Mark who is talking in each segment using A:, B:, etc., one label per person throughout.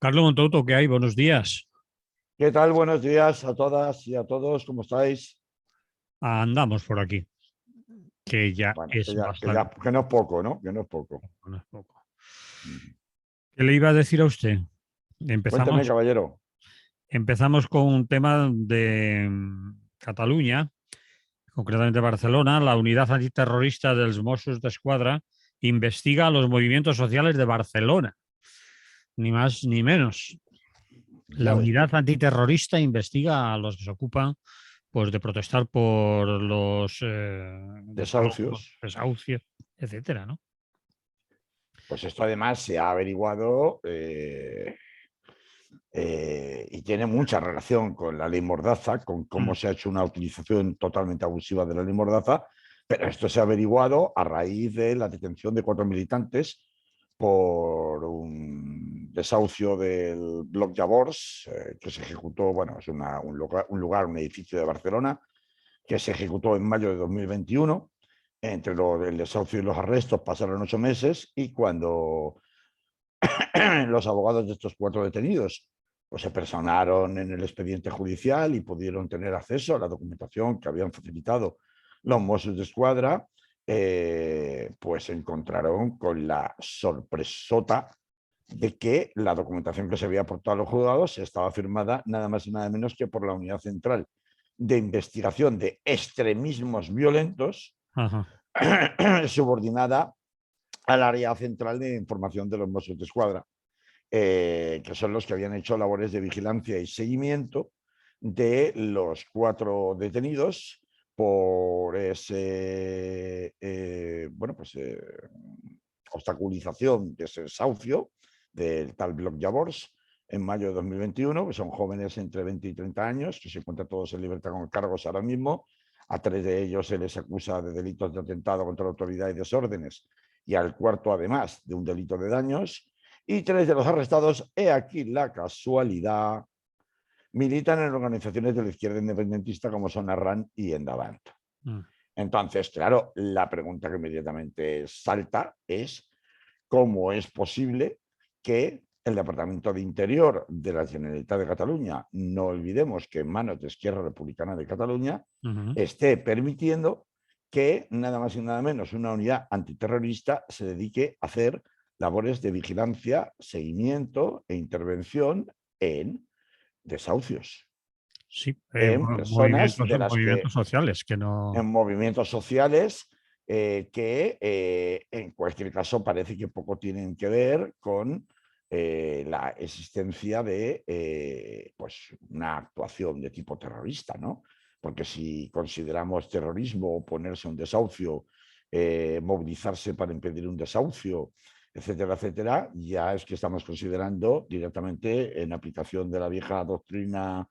A: Carlos Montouto, ¿qué hay? Buenos días.
B: ¿Qué tal? Buenos días a todas y a todos. ¿Cómo estáis?
A: Andamos por aquí, que ya
B: Bueno,
A: es bastante.
B: que no es poco, ¿no? Que no es poco.
A: No es poco.
B: Mm.
A: ¿Qué le iba a decir a usted?
B: Cuéntame,
A: Empezamos,
B: caballero.
A: empezamos con un tema de Cataluña, concretamente Barcelona. La unidad antiterrorista dels Mossos d'Esquadra investiga los movimientos sociales de Barcelona, ni más ni menos. La
B: Ya ves tú.
A: unidad antiterrorista investiga a los que se ocupan pues, de protestar por los desalojos,
B: Desahucios.
A: desahucios, etcétera, ¿no?
B: Pues esto además se ha averiguado y tiene mucha relación con la ley Mordaza, con cómo
A: Mm.
B: se ha hecho una utilización totalmente abusiva de la ley Mordaza, pero esto se ha averiguado a raíz de la detención de 4 militantes por un desahucio del Bloc Llavors, que se ejecutó, bueno, es un edificio de Barcelona, que se ejecutó en mayo de 2021. Entre el desahucio y los arrestos pasaron 8 meses y cuando los abogados de estos 4 detenidos pues se personaron en el expediente judicial y pudieron tener acceso a la documentación que habían facilitado los Mossos d'Esquadra, pues se encontraron con la sorpresota de que la documentación que se había aportado a los juzgados estaba firmada nada más y nada menos que por la Unidad Central de Investigación de Extremismos Violentos,
A: Ajá.
B: subordinada al área central de información de los Mossos d'Esquadra, que son los que habían hecho labores de vigilancia y seguimiento de los 4 detenidos por ese, obstaculización de ese desahucio del tal Bloc Llavors en mayo de 2021, que son jóvenes entre 20 y 30 años, que se encuentran todos en libertad con cargos ahora mismo. A 3 de ellos se les acusa de delitos de atentado contra la autoridad y desórdenes, y al cuarto, además, de un delito de daños. Y 3 de los arrestados, he aquí la casualidad, militan en organizaciones de la izquierda independentista como son Arran y Endavant.
A: Mm.
B: Entonces, claro, la pregunta que inmediatamente salta es cómo es posible que el Departamento de Interior de la Generalitat de Cataluña, no olvidemos que en manos de Esquerra Republicana de Cataluña,
A: Ujú.
B: esté permitiendo que nada más y nada menos una unidad antiterrorista se dedique a hacer labores de vigilancia, seguimiento e intervención en desahucios,
A: Sí,
B: en personas
A: movimientos,
B: de las
A: movimientos
B: que,
A: sociales que no.
B: en movimientos sociales que en cualquier caso parece que poco tienen que ver con la existencia de pues una actuación de tipo terrorista, ¿no? Porque si consideramos terrorismo ponerse un desahucio, movilizarse para impedir un desahucio, etcétera, etcétera, ya es que estamos considerando directamente, en aplicación de la vieja doctrina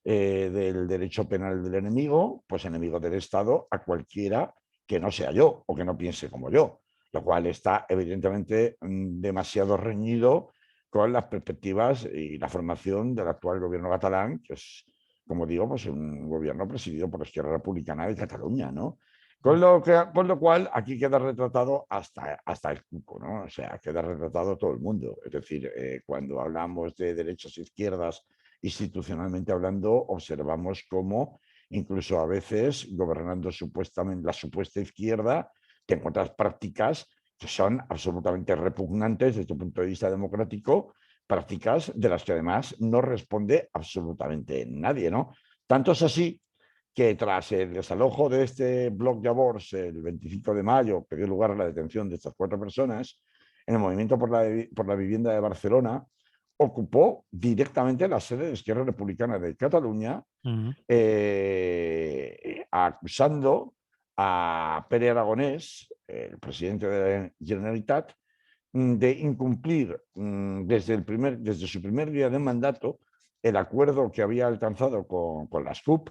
B: del derecho penal del enemigo, pues enemigo del Estado, a cualquiera que no sea yo o que no piense como yo, lo cual está evidentemente demasiado reñido con las perspectivas y la formación del actual gobierno catalán, que es, como digo, pues un gobierno presidido por la Izquierda Republicana de Cataluña, ¿no? Con lo cual, aquí queda retratado hasta el cuco, ¿no? O sea, queda retratado todo el mundo. Es decir, cuando hablamos de derechas e izquierdas, institucionalmente hablando, observamos cómo incluso a veces, gobernando supuestamente la supuesta izquierda, te encuentras prácticas que son absolutamente repugnantes desde el punto de vista democrático, prácticas de las que además no responde absolutamente nadie, ¿no? Tanto es así que tras el desalojo de este Bloc Llavors el 25 de mayo, que dio lugar a la detención de estas 4 personas, en el movimiento por la vivienda de Barcelona ocupó directamente la sede de Esquerra Republicana de Cataluña,
A: Ujú.
B: acusando a Pere Aragonés, el presidente de la Generalitat, de incumplir desde su primer día de mandato el acuerdo que había alcanzado con las CUP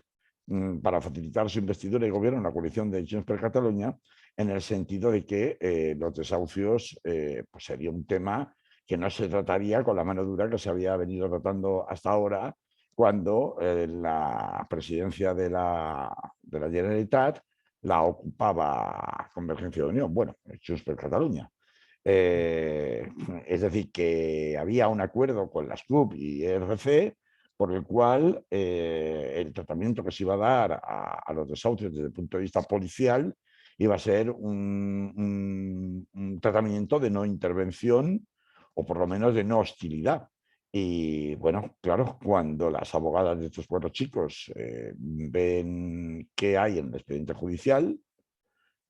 B: para facilitar su investidura y gobierno en la coalición de Junts per Catalunya, en el sentido de que los desahucios pues sería un tema que no se trataría con la mano dura que se había venido tratando hasta ahora, cuando la presidencia de la Generalitat la ocupaba Convergencia de Unión, bueno, Junts per Catalunya. Eh, es decir, que había un acuerdo con las CUP y RC por el cual el tratamiento que se iba a dar a los desahucios desde el punto de vista policial iba a ser un tratamiento de no intervención o por lo menos de no hostilidad. Y bueno, claro, cuando las abogadas de estos 4 chicos ven qué hay en el expediente judicial,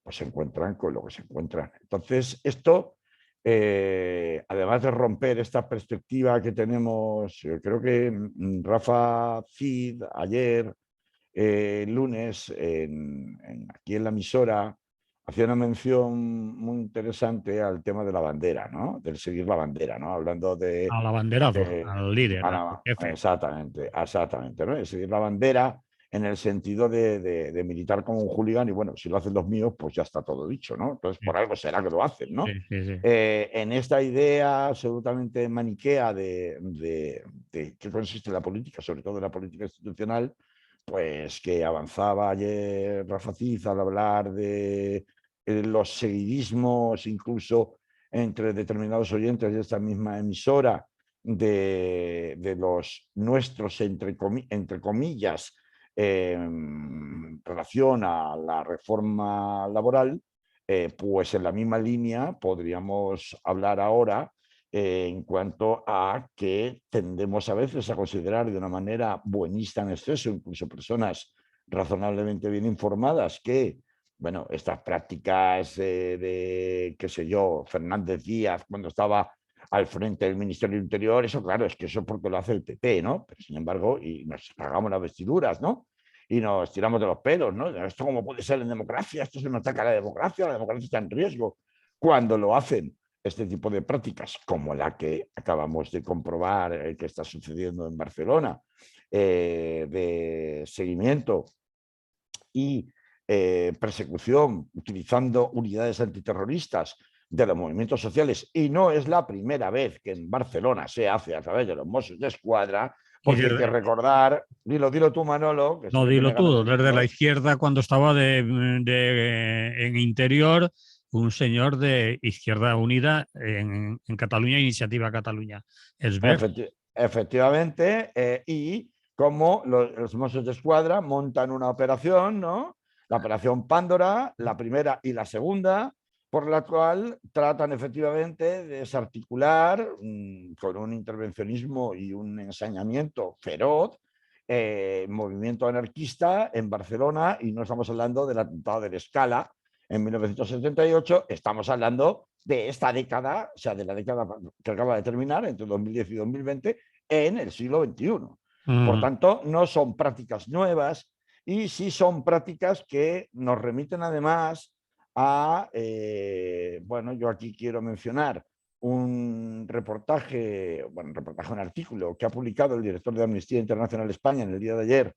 B: pues se encuentran con lo que se encuentran. Entonces, esto, además de romper esta perspectiva que tenemos, yo creo que Rafa Cid ayer, lunes, aquí en la emisora, hacía una mención muy interesante al tema de la bandera, ¿no? Del seguir la bandera, ¿no? Hablando de...
A: Al abanderado, al líder, al jefe.
B: exactamente, exactamente, ¿no? De seguir la bandera en el sentido de militar como un hooligan y bueno, si lo hacen los míos, pues ya está todo dicho, ¿no? Entonces,
A: Sí,
B: por algo será que lo hacen,
A: sí,
B: ¿no?
A: sí, sí.
B: En esta idea absolutamente maniquea de qué consiste la política, sobre todo la política institucional, pues que avanzaba ayer Rafa Cid al hablar de los seguidismos, incluso entre determinados oyentes de esta misma emisora, de los nuestros, entre comillas, en relación a la reforma laboral, pues en la misma línea podríamos hablar ahora en cuanto a que tendemos a veces a considerar de una manera buenista en exceso, incluso personas razonablemente bien informadas, que, bueno, estas prácticas de, qué sé yo, Fernández Díaz, cuando estaba al frente del Ministerio del Interior, eso claro, es que eso porque lo hace el PP, ¿no? Pero sin embargo, y nos cagamos las vestiduras, ¿no? Y nos tiramos de los pelos, ¿no? ¿Esto cómo puede ser en democracia? Esto es un ataque a la democracia está en riesgo. Cuando lo hacen este tipo de prácticas, como la que acabamos de comprobar que está sucediendo en Barcelona, de seguimiento y persecución utilizando unidades antiterroristas de los movimientos sociales, y no es la primera vez que en Barcelona se hace a través de los Mossos de Escuadra,
A: Y
B: porque hay que recordar, dilo tú Manolo, que sé
A: no,
B: que tiene
A: dilo
B: ganas
A: tú,
B: de
A: desde la
B: decirlo.
A: izquierda cuando estaba en Interior, un señor de Izquierda Unida en Cataluña, Iniciativa Cataluña. Es ver.
B: Efectivamente, y como los Mossos de Escuadra montan una operación, ¿no? La operación Pándora, la primera y la segunda, por la cual tratan efectivamente de desarticular con un intervencionismo y un ensañamiento feroz movimiento anarquista en Barcelona, y no estamos hablando del atentado de la Escala en 1978, estamos hablando de esta década, o sea, de la década que acaba de terminar, entre 2010 y 2020, en el siglo XXI. Por tanto, no son prácticas nuevas y sí son prácticas que nos remiten además a, bueno, yo aquí quiero mencionar un reportaje, un artículo que ha publicado el director de Amnistía Internacional España en el día de ayer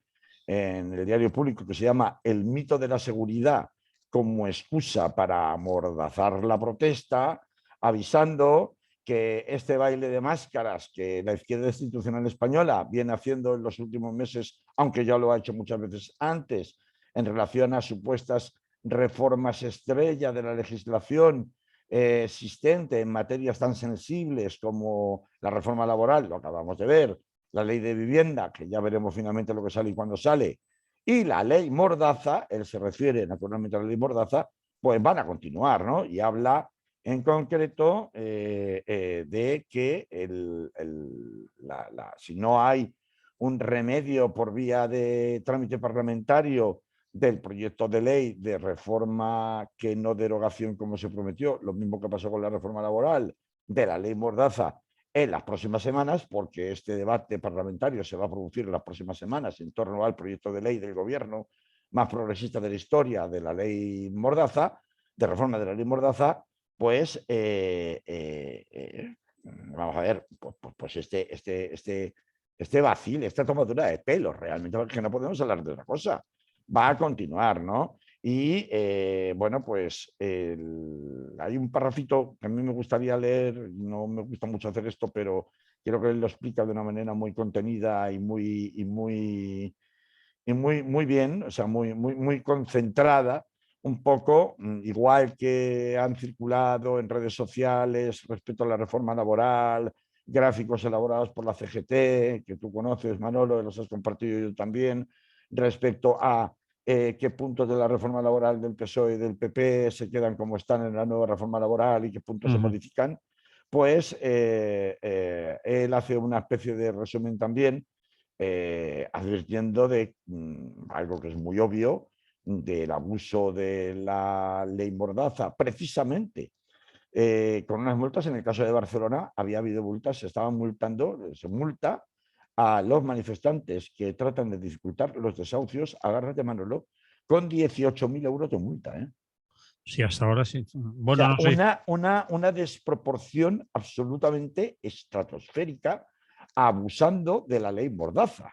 B: en el diario público, que se llama El mito de la seguridad como excusa para amordazar la protesta, avisando que este baile de máscaras que la izquierda institucional española viene haciendo en los últimos meses, aunque ya lo ha hecho muchas veces antes, en relación a supuestas reformas estrella de la legislación existente en materias tan sensibles como la reforma laboral, lo acabamos de ver, la ley de vivienda, que ya veremos finalmente lo que sale y cuándo sale, y la ley Mordaza, él se refiere naturalmente a la ley Mordaza, pues van a continuar, ¿no? Y habla en concreto de que si no hay un remedio por vía de trámite parlamentario del proyecto de ley de reforma que no derogación como se prometió, lo mismo que pasó con la reforma laboral, de la ley Mordaza en las próximas semanas, porque este debate parlamentario se va a producir en las próximas semanas en torno al proyecto de ley del gobierno más progresista de la historia de la ley Mordaza, de reforma de la ley Mordaza, pues vamos a ver, pues este vacil, esta tomadura de pelo, realmente, porque no podemos hablar de otra cosa, va a continuar, ¿no? Y bueno, pues hay un parrafito que a mí me gustaría leer, no me gusta mucho hacer esto, pero quiero que él lo explica de una manera muy contenida y muy bien, o sea, muy concentrada, un poco, igual que han circulado en redes sociales respecto a la reforma laboral, gráficos elaborados por la CGT, que tú conoces, Manolo, los has compartido yo también, respecto a qué puntos de la reforma laboral del PSOE y del PP se quedan como están en la nueva reforma laboral y qué puntos se modifican, pues él hace una especie de resumen también, advirtiendo de algo que es muy obvio, del abuso de la ley Mordaza, precisamente con unas multas. En el caso de Barcelona había habido multas, se estaban multando, se multa a los manifestantes que tratan de dificultar los desahucios, agárrate Manolo, con 18.000 euros de multa.
A: Sí, hasta ahora sí.
B: O sea,
A: Bueno, no sé.
B: una desproporción absolutamente estratosférica, abusando de la ley Mordaza.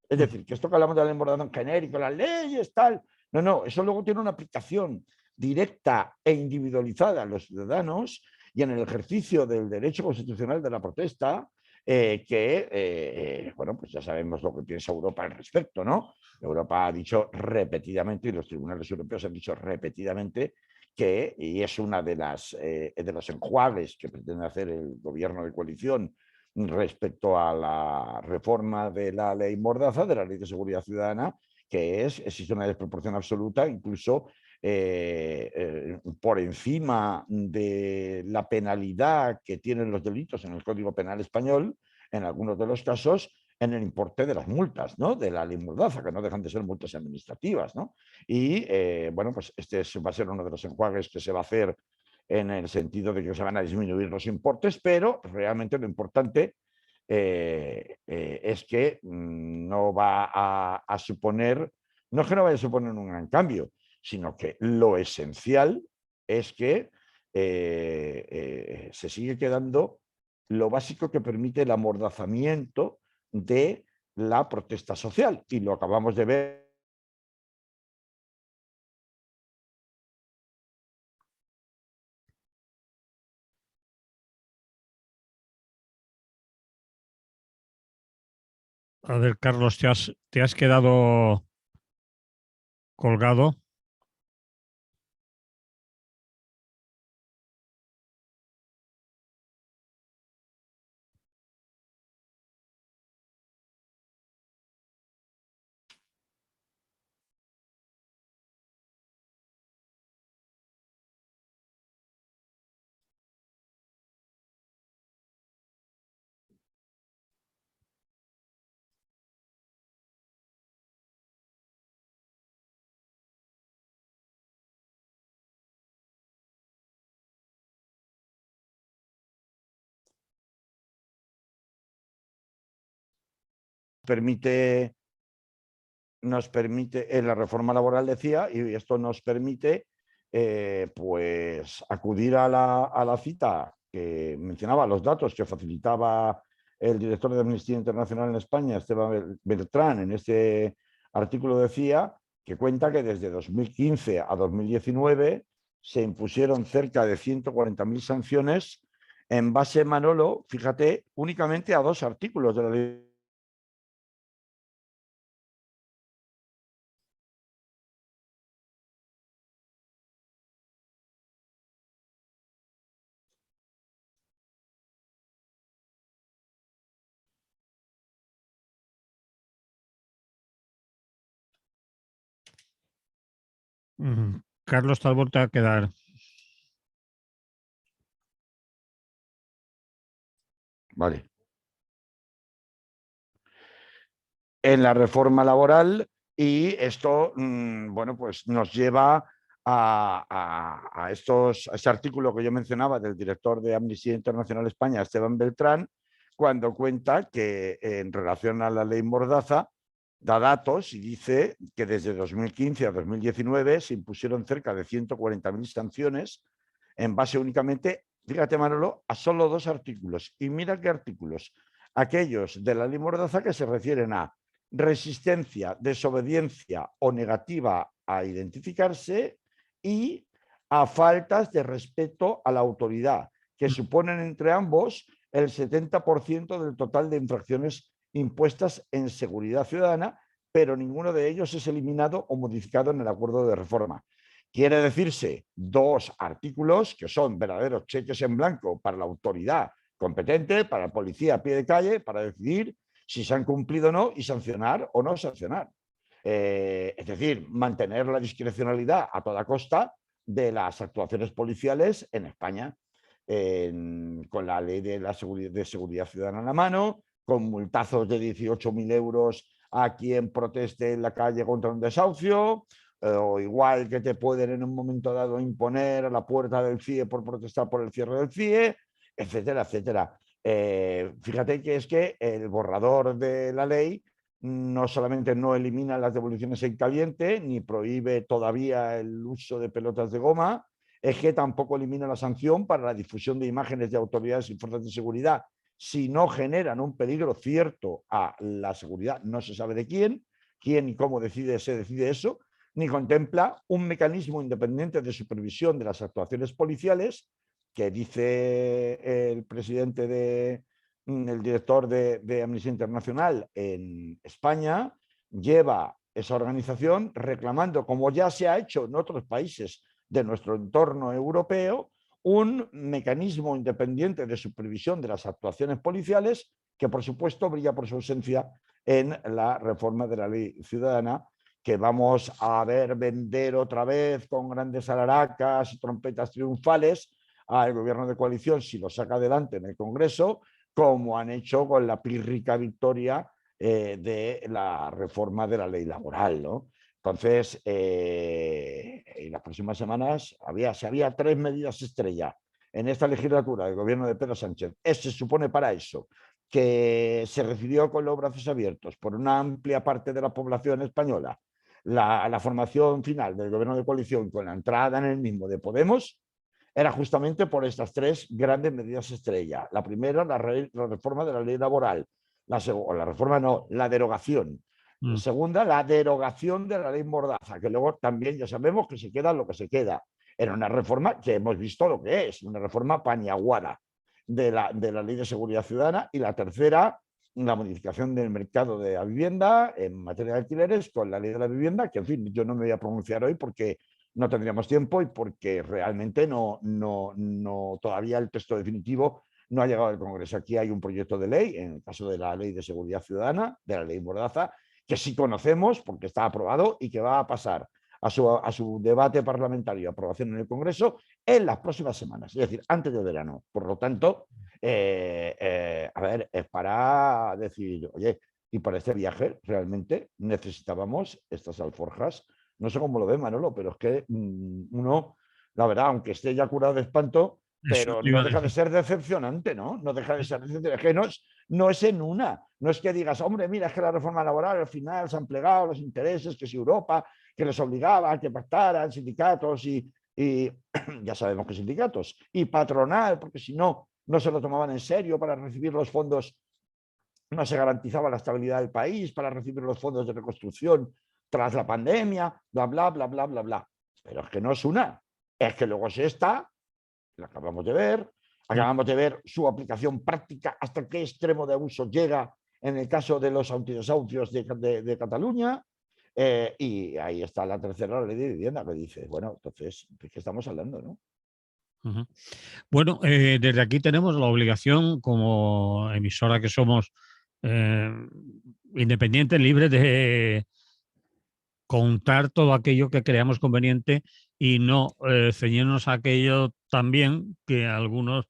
B: Es decir, que esto que hablamos de la ley Mordaza en genérico, las leyes, tal. No, no, eso luego tiene una aplicación directa e individualizada a los ciudadanos y en el ejercicio del derecho constitucional de la protesta, bueno, pues ya sabemos lo que piensa Europa al respecto, ¿no? Europa ha dicho repetidamente, y los tribunales europeos han dicho repetidamente, que, y es una de los enjuagues que pretende hacer el gobierno de coalición respecto a la reforma de la ley Mordaza, de la Ley de Seguridad Ciudadana, que existe una desproporción absoluta, incluso por encima de la penalidad que tienen los delitos en el Código Penal español, en algunos de los casos, en el importe de las multas, ¿no? De la ley Mordaza, que no dejan de ser multas administrativas, ¿no? Y bueno, pues este va a ser uno de los enjuagues que se va a hacer en el sentido de que se van a disminuir los importes, pero realmente lo importante es que no va a suponer, no es que no vaya a suponer un gran cambio, sino que lo esencial es que se sigue quedando lo básico que permite el amordazamiento de la protesta social. Y lo acabamos de ver.
A: A ver, Carlos, te has quedado colgado.
B: Nos permite, en la reforma laboral decía, y esto nos permite pues acudir a la cita que mencionaba, los datos que facilitaba el director de Amnistía Internacional en España, Esteban Beltrán. En este artículo decía que cuenta que desde 2015 a 2019 se impusieron cerca de 140.000 sanciones en base, Manolo, fíjate, únicamente a 2 artículos de la ley.
A: Carlos, te has vuelto a quedar.
B: Vale. En la reforma laboral, y esto, bueno, pues nos lleva a este artículo que yo mencionaba del director de Amnistía Internacional España, Esteban Beltrán, cuando cuenta que en relación a la ley Mordaza da datos y dice que desde 2015 a 2019 se impusieron cerca de 140.000 sanciones en base únicamente, fíjate Manolo, a solo 2 artículos. Y mira qué artículos, aquellos de la ley Mordaza que se refieren a resistencia, desobediencia o negativa a identificarse y a faltas de respeto a la autoridad, que suponen entre ambos el 70% del total de infracciones impuestas en seguridad ciudadana, pero ninguno de ellos es eliminado o modificado en el acuerdo de reforma. Quiere decirse 2 artículos que son verdaderos cheques en blanco para la autoridad competente, para la policía a pie de calle, para decidir si se han cumplido o no y sancionar o no sancionar. Es decir, mantener la discrecionalidad a toda costa de las actuaciones policiales en España, con la ley de seguridad ciudadana en la mano, con multazos de 18.000 euros a quien proteste en la calle contra un desahucio, o igual que te pueden en un momento dado imponer a la puerta del CIE por protestar por el cierre del CIE, etcétera, etcétera. Fíjate que es que el borrador de la ley no solamente no elimina las devoluciones en caliente, ni prohíbe todavía el uso de pelotas de goma, es que tampoco elimina la sanción para la difusión de imágenes de autoridades y fuerzas de seguridad si no generan un peligro cierto a la seguridad, no se sabe de quién y cómo se decide eso, ni contempla un mecanismo independiente de supervisión de las actuaciones policiales, que dice el presidente el director de Amnistía Internacional en España, lleva esa organización reclamando, como ya se ha hecho en otros países de nuestro entorno europeo, un mecanismo independiente de supervisión de las actuaciones policiales que, por supuesto, brilla por su ausencia en la reforma de la ley ciudadana, que vamos a ver vender otra vez con grandes alaracas y trompetas triunfales al gobierno de coalición si lo saca adelante en el Congreso, como han hecho con la pírrica victoria de la reforma de la ley laboral, ¿no? Entonces, en las próximas semanas había 3 medidas estrella en esta legislatura del gobierno de Pedro Sánchez. Se supone para eso, que se recibió con los brazos abiertos por una amplia parte de la población española la formación final del gobierno de coalición con la entrada en el mismo de Podemos, era justamente por estas 3 grandes medidas estrella. La primera, la reforma de la ley laboral. La reforma no, la derogación. La segunda, la derogación de la ley Mordaza, que luego también ya sabemos que se queda lo que se queda. Era una reforma que hemos visto lo que es, una reforma paniaguada de la ley de seguridad ciudadana. Y la tercera, la modificación del mercado de la vivienda en materia de alquileres con la ley de la vivienda, que en fin, yo no me voy a pronunciar hoy porque no tendríamos tiempo y porque realmente todavía el texto definitivo no ha llegado al Congreso. Aquí hay un proyecto de ley, en el caso de la Ley de Seguridad Ciudadana, de la Ley Mordaza, que sí conocemos porque está aprobado y que va a pasar a su debate parlamentario, aprobación en el Congreso, en las próximas semanas, es decir, antes del verano. Por lo tanto, a ver, es para decir, oye, y para este viaje realmente necesitábamos estas alforjas. No sé cómo lo ve Manolo, pero es que uno, la verdad, aunque esté ya curado de espanto,
A: Eso
B: pero
A: te iba
B: no
A: a
B: deja de
A: decir.
B: ser decepcionante, ¿no? No deja de ser decepcionante. Es que no es en una. No es que digas, hombre, mira, es que la reforma laboral al final se han plegado los intereses, que si Europa, que les obligaba a que pactaran sindicatos y ya sabemos que sindicatos, y patronal, porque si no, no se lo tomaban en serio para recibir los fondos, no se garantizaba la estabilidad del país para recibir los fondos de reconstrucción tras la pandemia, bla, bla, bla, bla, bla, bla. Pero es que no es una, es que luego es esta, la acabamos de ver su aplicación práctica, hasta qué extremo de abuso llega en el caso de los antidesahucios de Cataluña, y ahí está la tercera ley de vivienda que dice, bueno, entonces, ¿de qué estamos hablando, no?
A: Bueno, desde aquí tenemos la obligación, como emisora que somos, eh, independiente, libre de contar todo aquello que creamos conveniente y no ceñirnos a aquello también que algunos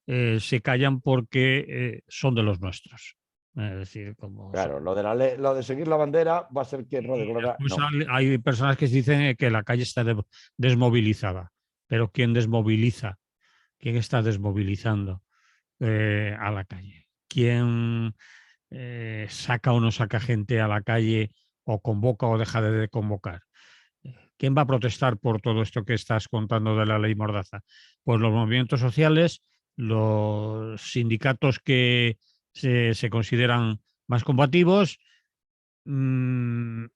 A: se callan porque son de los nuestros. Es decir, como
B: Claro, lo de seguir la bandera va a ser que no
A: y
B: declara,
A: después
B: no.
A: hay personas que dicen que la calle está desmovilizada, pero ¿quién desmoviliza? ¿Quién está desmovilizando a la calle? ¿Quién saca o no saca gente a la calle o convoca o deja de convocar? ¿Quién va a protestar por todo esto que estás contando de la ley Mordaza? Pues los movimientos sociales, los sindicatos que se consideran más combativos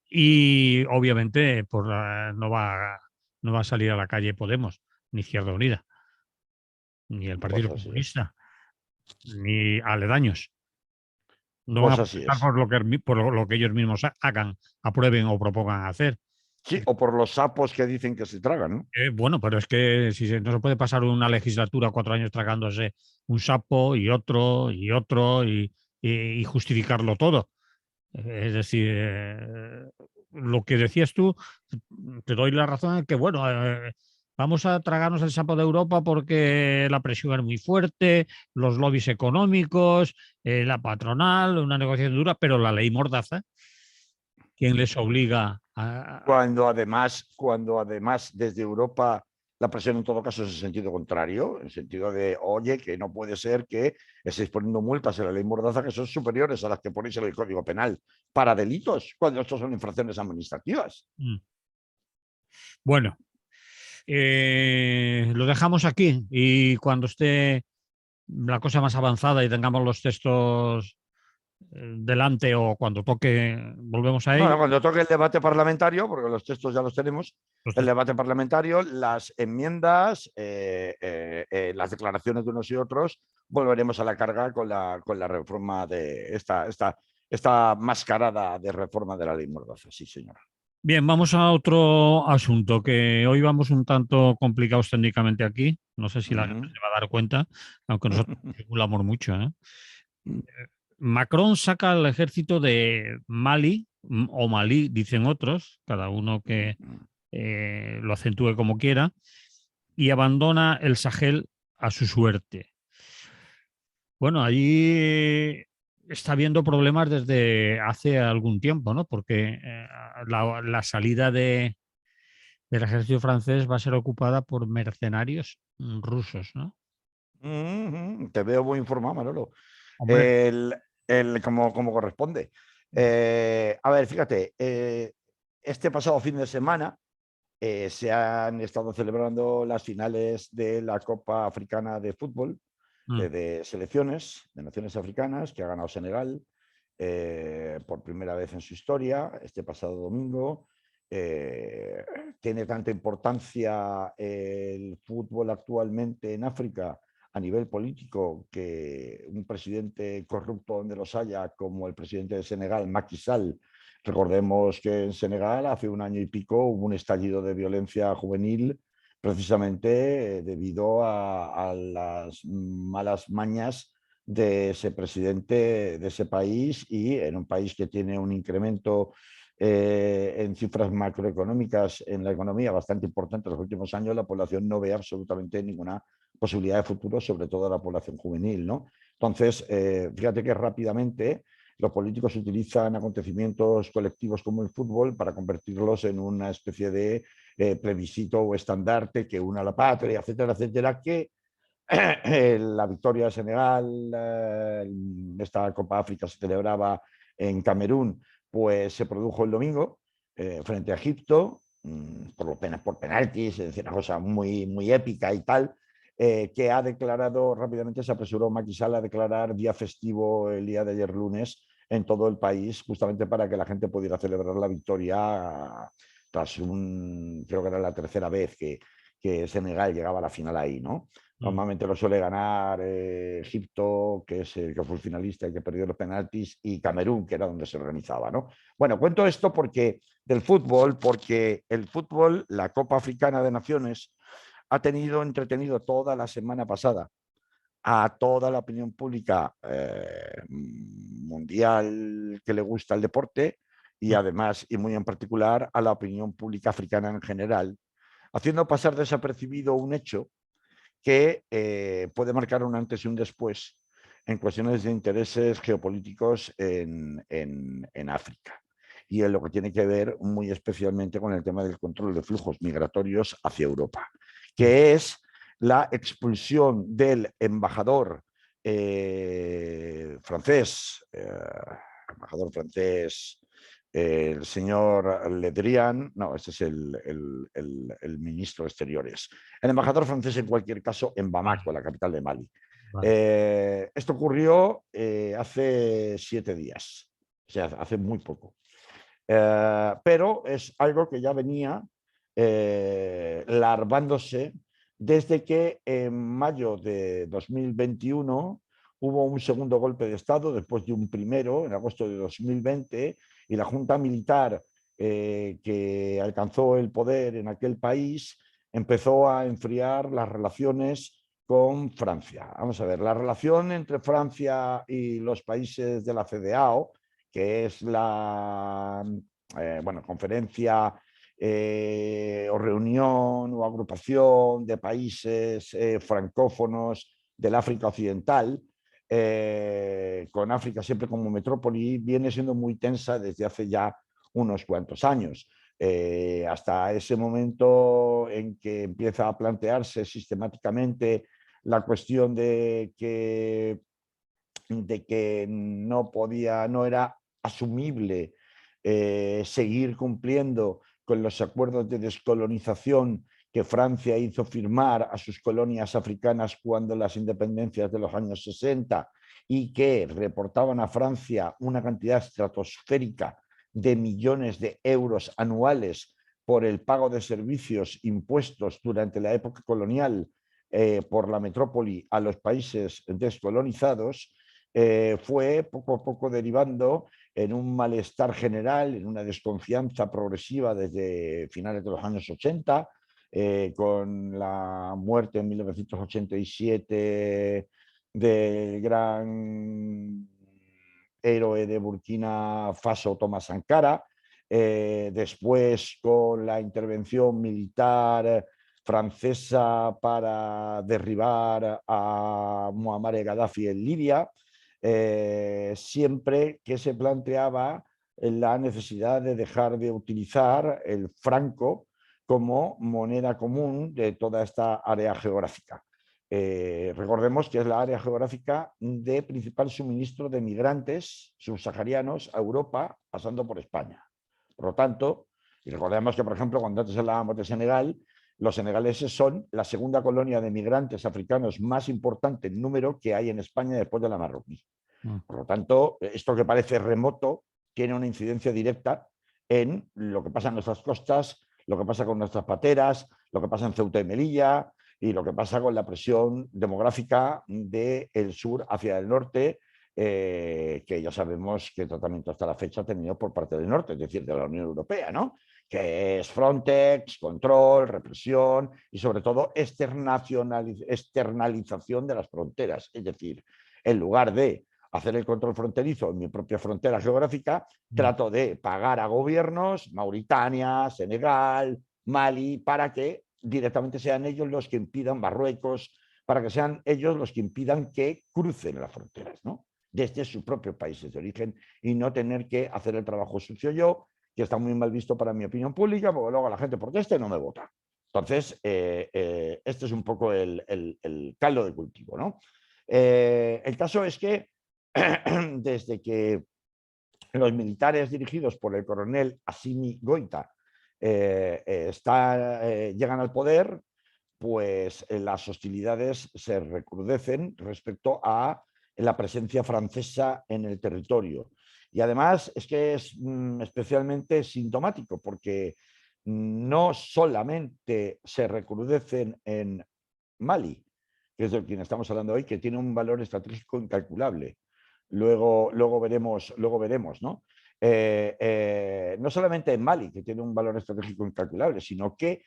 A: y obviamente no va a salir a la calle Podemos, ni Izquierda Unida, ni el
B: Pues
A: Partido
B: así es.
A: Comunista, ni aledaños. No van a
B: Pues así
A: protestar
B: es.
A: por lo que ellos mismos hagan, aprueben o propongan hacer.
B: Sí, o por los sapos que dicen que se tragan, ¿no?
A: Bueno, pero es que si no se puede pasar una legislatura 4 años tragándose un sapo y otro y otro y justificarlo todo. Es decir, lo que decías tú, te doy la razón en que, bueno, vamos a tragarnos el sapo de Europa porque la presión es muy fuerte, los lobbies económicos, la patronal, una negociación dura, pero la ley Mordaza, ¿quién les obliga a...
B: Cuando además desde Europa la presión en todo caso es en sentido contrario, en sentido de, oye, que no puede ser que estéis poniendo multas en la ley Mordaza que son superiores a las que ponéis en el Código Penal para delitos, cuando estos son infracciones administrativas.
A: Mm. Bueno, lo dejamos aquí y cuando esté la cosa más avanzada y tengamos los textos delante o cuando toque, volvemos a ello.
B: Bueno, cuando toque el debate parlamentario, porque los textos ya los tenemos,
A: Los
B: el
A: textos.
B: debate parlamentario, las enmiendas, las declaraciones de unos y otros, volveremos a la carga con la reforma de esta mascarada de reforma de la ley Mordaza. Sí, señora.
A: Bien, vamos a otro asunto que hoy vamos un tanto complicados técnicamente aquí. No sé si la gente
B: Uh
A: se va a dar cuenta, aunque nosotros circulamos mucho, ¿eh? Macron saca al ejército de Mali, o Malí, dicen otros, cada uno que
B: -huh.
A: lo acentúe como quiera, y abandona el Sahel a su suerte. Bueno, allí está habiendo problemas desde hace algún tiempo, ¿no? Porque la salida del ejército francés va a ser ocupada por mercenarios rusos, ¿no?
B: Te veo muy informado, Manolo.
A: Hombre,
B: El, como corresponde. A ver, fíjate, este pasado fin de semana se han estado celebrando las finales de la Copa Africana de Fútbol
A: mm,
B: de selecciones de naciones africanas que ha ganado Senegal por primera vez en su historia este pasado domingo. Eh, Tiene tanta importancia el fútbol actualmente en África a nivel político que un presidente corrupto donde los haya, como el presidente de Senegal, Macky Sall. Recordemos que en Senegal hace un año y pico hubo un estallido de violencia juvenil precisamente debido a las malas mañas de ese presidente de ese país, y en un país que tiene un incremento en cifras macroeconómicas en la economía bastante importante en los últimos años, la población no ve absolutamente ninguna posibilidad de futuro, sobre todo la población juvenil, ¿no? Entonces, fíjate que rápidamente los políticos utilizan acontecimientos colectivos como el fútbol para convertirlos en una especie de plebiscito o estandarte que una a la patria, etcétera, etcétera, que la victoria de Senegal, esta Copa África se celebraba en Camerún, pues se produjo el domingo frente a Egipto, por penaltis, es decir, una cosa muy, muy épica y tal, que ha declarado rápidamente, se apresuró Macky Sall a declarar día festivo el día de ayer lunes en todo el país, justamente para que la gente pudiera celebrar la victoria tras creo que era la tercera vez que Senegal llegaba a la final ahí, ¿no?
A: mm.
B: Normalmente lo suele ganar Egipto, que es el que fue el finalista y que perdió los penaltis, y Camerún, que era donde se organizaba, ¿no? Bueno, cuento esto porque porque el fútbol, la Copa Africana de Naciones, ha tenido entretenido toda la semana pasada a toda la opinión pública mundial que le gusta el deporte, y además, y muy en particular, a la opinión pública africana en general, haciendo pasar desapercibido un hecho que puede marcar un antes y un después en cuestiones de intereses geopolíticos en África, y en lo que tiene que ver muy especialmente con el tema del control de flujos migratorios hacia Europa, que es la expulsión del embajador francés, el señor Le Drian, no, este es el ministro de Exteriores, el embajador francés en cualquier caso en
A: Vale,
B: Bamako, la capital de Mali.
A: vale.
B: Esto ocurrió hace 7 días, o sea, hace muy poco. Pero es algo que ya venía larvándose desde que en mayo de 2021 hubo un segundo golpe de Estado después de un primero en agosto de 2020, y la Junta Militar que alcanzó el poder en aquel país, empezó a enfriar las relaciones con Francia. Vamos a ver, la relación entre Francia y los países de la CEDEAO, que es la conferencia o reunión o agrupación de países francófonos del África Occidental, con África siempre como metrópoli, viene siendo muy tensa desde hace ya unos cuantos años. Hasta ese momento en que empieza a plantearse sistemáticamente la cuestión de que no era asumible seguir cumpliendo con los acuerdos de descolonización que Francia hizo firmar a sus colonias africanas cuando las independencias de los años 60 y que reportaban a Francia una cantidad estratosférica de millones de euros anuales por el pago de servicios impuestos durante la época colonial por la metrópoli a los países descolonizados, fue poco a poco derivando en un malestar general, en una desconfianza progresiva desde finales de los años 80, con la muerte en 1987 del gran héroe de Burkina Faso, Thomas Sankara, después con la intervención militar francesa para derribar a Muammar Gaddafi en Libia, siempre que se planteaba la necesidad de dejar de utilizar el franco como moneda común de toda esta área geográfica. Recordemos que es la área geográfica de principal suministro de migrantes subsaharianos a Europa, pasando por España. Por lo tanto, y recordemos que, por ejemplo, cuando antes hablábamos de Senegal, los senegaleses son la segunda colonia de migrantes africanos más importante en número que hay en España después de la marroquí. Por lo tanto, esto que parece remoto tiene una incidencia directa en lo que pasa en nuestras costas, lo que pasa con nuestras pateras, lo que pasa en Ceuta y Melilla y lo que pasa con la presión demográfica del sur hacia el norte, que ya sabemos qué tratamiento hasta la fecha ha tenido por parte del norte, es decir, de la Unión Europea, ¿no? Que es Frontex, control, represión y sobre todo externalización de las fronteras. Es decir, en lugar de hacer el control fronterizo en mi propia frontera geográfica, trato de pagar a gobiernos, Mauritania, Senegal, Mali, para que directamente sean ellos los que impidan, Marruecos, para que sean ellos los que impidan que crucen las fronteras, ¿no? Desde sus propios países de origen y no tener que hacer el trabajo sucio yo, que está muy mal visto para mi opinión pública, porque luego la gente protesta y no me vota. Entonces, este es un poco el caldo de cultivo, ¿no? El caso es que desde que los militares dirigidos por el coronel Assimi Goïta llegan al poder, pues las hostilidades se recrudecen respecto a la presencia francesa en el territorio. Y además es que es especialmente sintomático porque no solamente se recrudecen en Mali, que es de quien estamos hablando hoy, que tiene un valor estratégico incalculable. Luego veremos, ¿no? No solamente en Mali, que tiene un valor estratégico incalculable, sino que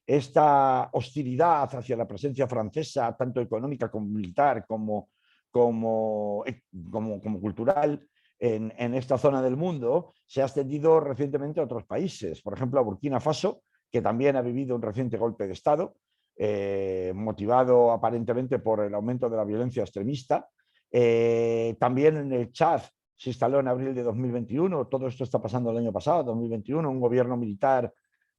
B: esta hostilidad hacia la presencia francesa, tanto económica como militar, como cultural, en esta zona del mundo, se ha extendido recientemente a otros países. Por ejemplo, a Burkina Faso, que también ha vivido un reciente golpe de Estado, motivado aparentemente por el aumento de la violencia extremista. También en el Chad se instaló en abril de 2021, todo esto está pasando el año pasado, 2021, un gobierno militar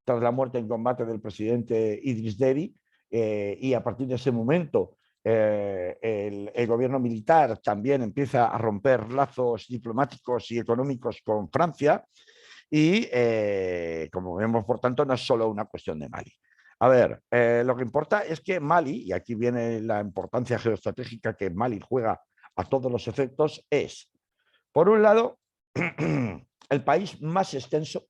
B: tras la muerte en combate del presidente Idriss Déby, y a partir de ese momento el gobierno militar también empieza a romper lazos diplomáticos y económicos con Francia y, como vemos, por tanto, no es solo una cuestión de Mali. A ver, lo que importa es que Mali, y aquí viene la importancia geoestratégica que Mali juega a todos los efectos, es, por un lado, el país más extenso.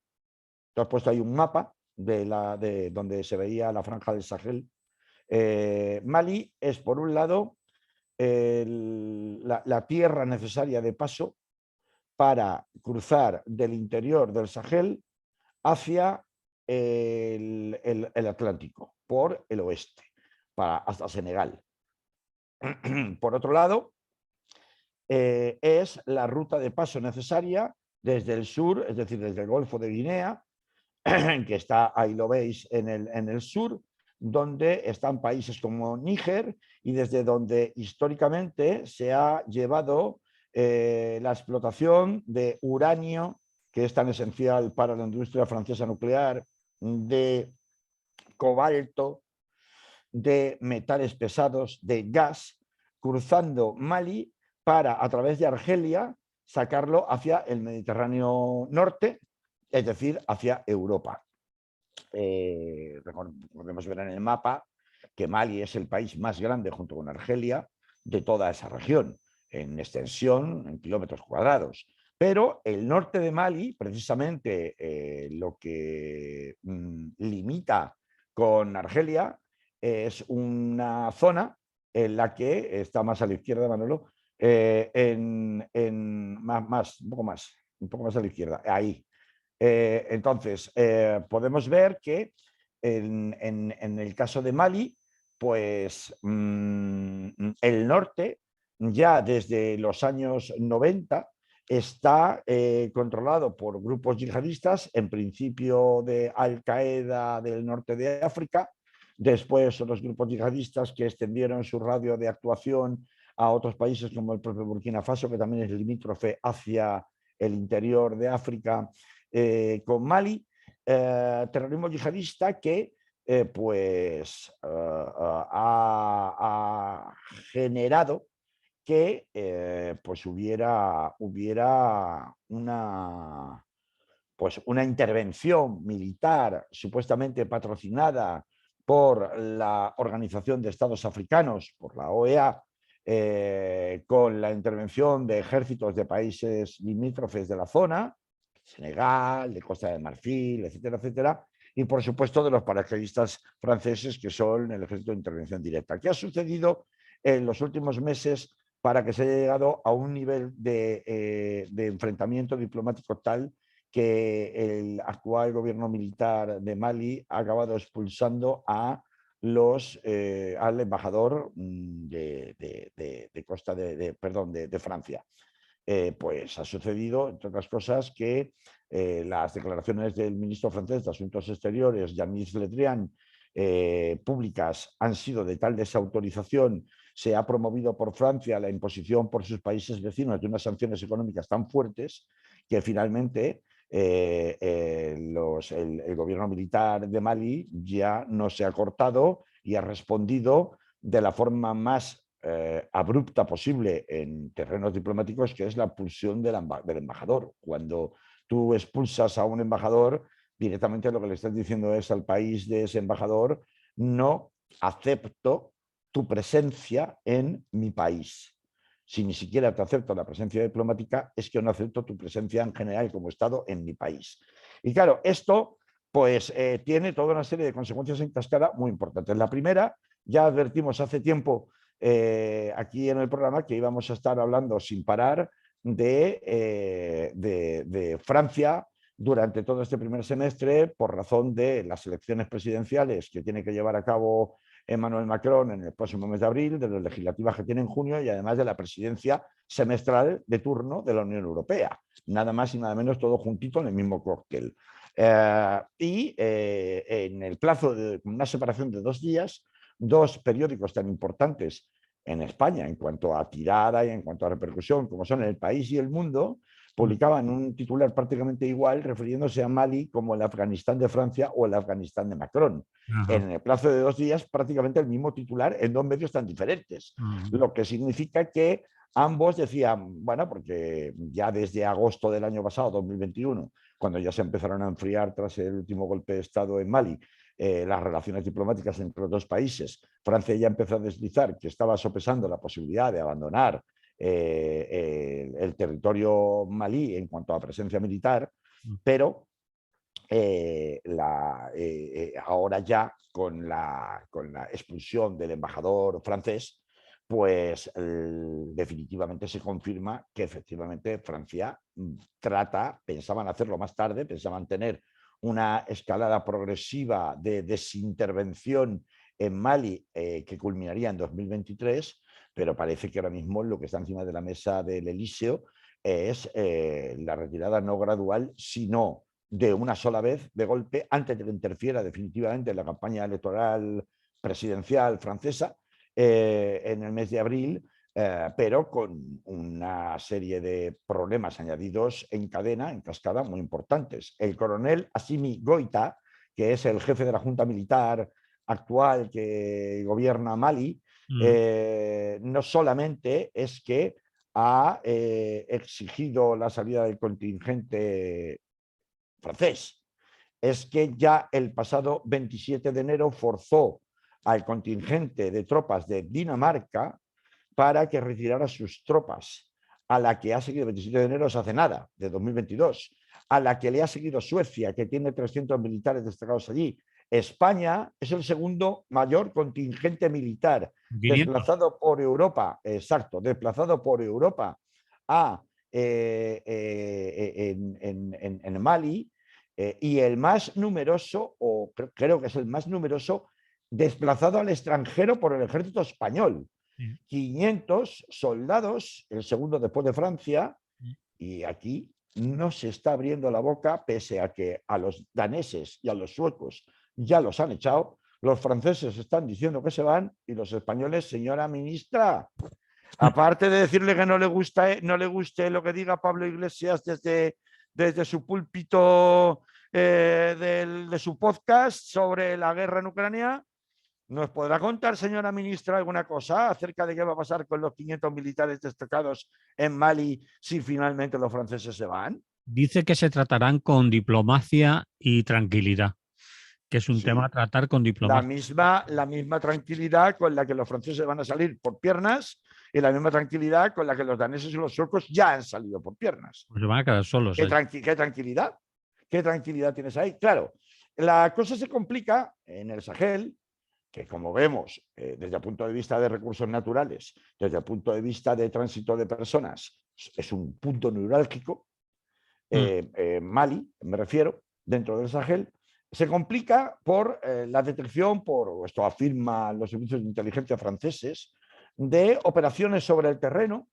B: Te has puesto ahí un mapa de donde se veía la franja del Sahel. Mali es, por un lado, la tierra necesaria de paso para cruzar del interior del Sahel hacia el Atlántico, por el oeste, hasta Senegal. Por otro lado, es la ruta de paso necesaria desde el sur, es decir, desde el Golfo de Guinea, que está, ahí lo veis, en el sur, donde están países como Níger y desde donde históricamente se ha llevado la explotación de uranio, que es tan esencial para la industria francesa nuclear, de cobalto, de metales pesados, de gas, cruzando Mali para, a través de Argelia, sacarlo hacia el Mediterráneo norte, es decir, hacia Europa. Podemos ver en el mapa que Mali es el país más grande junto con Argelia de toda esa región, en extensión, en kilómetros cuadrados. Pero el norte de Mali, precisamente lo que limita con Argelia, es una zona en la que está más a la izquierda, Manolo, un poco más a la izquierda, ahí. Entonces, podemos ver que en el caso de Mali, pues el norte, ya desde los años 90, está controlado por grupos yihadistas, en principio de Al-Qaeda del norte de África, después son los grupos yihadistas que extendieron su radio de actuación a otros países como el propio Burkina Faso, que también es limítrofe hacia el interior de África con Mali, terrorismo yihadista que ha generado que pues hubiera una intervención militar supuestamente patrocinada por la Organización de Estados Africanos, por la OEA, con la intervención de ejércitos de países limítrofes de la zona, Senegal, de Costa de Marfil, etcétera, etcétera, y por supuesto de los paracaidistas franceses, que son el ejército de intervención directa. ¿Qué ha sucedido en los últimos meses para que se haya llegado a un nivel de enfrentamiento diplomático tal que el actual gobierno militar de Mali ha acabado expulsando al embajador de Francia? Pues ha sucedido, entre otras cosas, que las declaraciones del ministro francés de Asuntos Exteriores, Jean-Yves Le Drian, públicas, han sido de tal desautorización. Se ha promovido por Francia la imposición por sus países vecinos de unas sanciones económicas tan fuertes que finalmente el gobierno militar de Mali ya no se ha cortado y ha respondido de la forma más abrupta posible en terrenos diplomáticos, que es la expulsión del embajador. Cuando tú expulsas a un embajador, directamente lo que le estás diciendo es al país de ese embajador: no acepto tu presencia en mi país. Si ni siquiera te acepto la presencia diplomática, es que no acepto tu presencia en general como Estado en mi país. Y claro, esto pues tiene toda una serie de consecuencias en cascada muy importantes. La primera, ya advertimos hace tiempo aquí en el programa que íbamos a estar hablando sin parar de Francia durante todo este primer semestre, por razón de las elecciones presidenciales que tiene que llevar a cabo Emmanuel Macron en el próximo mes de abril, de las legislativas que tiene en junio y además de la presidencia semestral de turno de la Unión Europea. Nada más y nada menos, todo juntito en el mismo cóctel. En el plazo de una separación de 2 días, 2 periódicos tan importantes en España en cuanto a tirada y en cuanto a repercusión, como son El País y El Mundo, publicaban un titular prácticamente igual refiriéndose a Mali como el Afganistán de Francia o el Afganistán de Macron.
A: Ajá.
B: En el plazo de 2 días, prácticamente el mismo titular en 2 medios tan diferentes. Lo que significa que ambos decían, bueno, porque ya desde agosto del año pasado, 2021, cuando ya se empezaron a enfriar tras el último golpe de Estado en Mali, las relaciones diplomáticas entre los 2 países, Francia ya empezó a deslizar que estaba sopesando la posibilidad de abandonar el territorio malí en cuanto a presencia militar, pero ahora ya con la expulsión del embajador francés, pues definitivamente se confirma que efectivamente Francia pensaban hacerlo más tarde, pensaban tener una escalada progresiva de desintervención en Mali que culminaría en 2023, pero parece que ahora mismo lo que está encima de la mesa del Elíseo es la retirada no gradual, sino de una sola vez, de golpe, antes de que interfiera definitivamente en la campaña electoral presidencial francesa en el mes de abril, pero con una serie de problemas añadidos en cadena, en cascada, muy importantes. El coronel Assimi Goïta, que es el jefe de la Junta Militar actual que gobierna Mali, no solamente es que ha exigido la salida del contingente francés, es que ya el pasado 27 de enero forzó al contingente de tropas de Dinamarca para que retirara sus tropas, a la que ha seguido 27 de enero, hace nada, de 2022, a la que le ha seguido Suecia, que tiene 300 militares destacados allí. España es el segundo mayor contingente militar
A: 500.
B: desplazado por Europa, exacto, desplazado por Europa a, en Mali, y el más numeroso, o creo que es el más numeroso, desplazado al extranjero por el ejército español. 500 soldados, el segundo después de Francia, y aquí no se está abriendo la boca, pese a que a los daneses y a los suecos ya los han echado, los franceses están diciendo que se van y los españoles, señora ministra, aparte de decirle que no le guste lo que diga Pablo Iglesias desde su púlpito de su podcast sobre la guerra en Ucrania, ¿nos podrá contar, señora ministra, alguna cosa acerca de qué va a pasar con los 500 militares destacados en Mali si finalmente los franceses se van?
A: Dice que se tratarán con diplomacia y tranquilidad, que es un tema a
B: Sí,
A: tratar con diplomacia.
B: la misma tranquilidad con la que los franceses van a salir por piernas y la misma tranquilidad con la que los daneses y los suecos ya han salido por piernas.
A: Pues se van a quedar solos.
B: ¿Qué tranquilidad? ¿Qué tranquilidad tienes ahí? Claro, la cosa se complica en el Sahel, que como vemos desde el punto de vista de recursos naturales, desde el punto de vista de tránsito de personas, es un punto neurálgico. Mali, me refiero, dentro del Sahel, se complica por la detección, esto afirman los servicios de inteligencia franceses, de operaciones sobre el terreno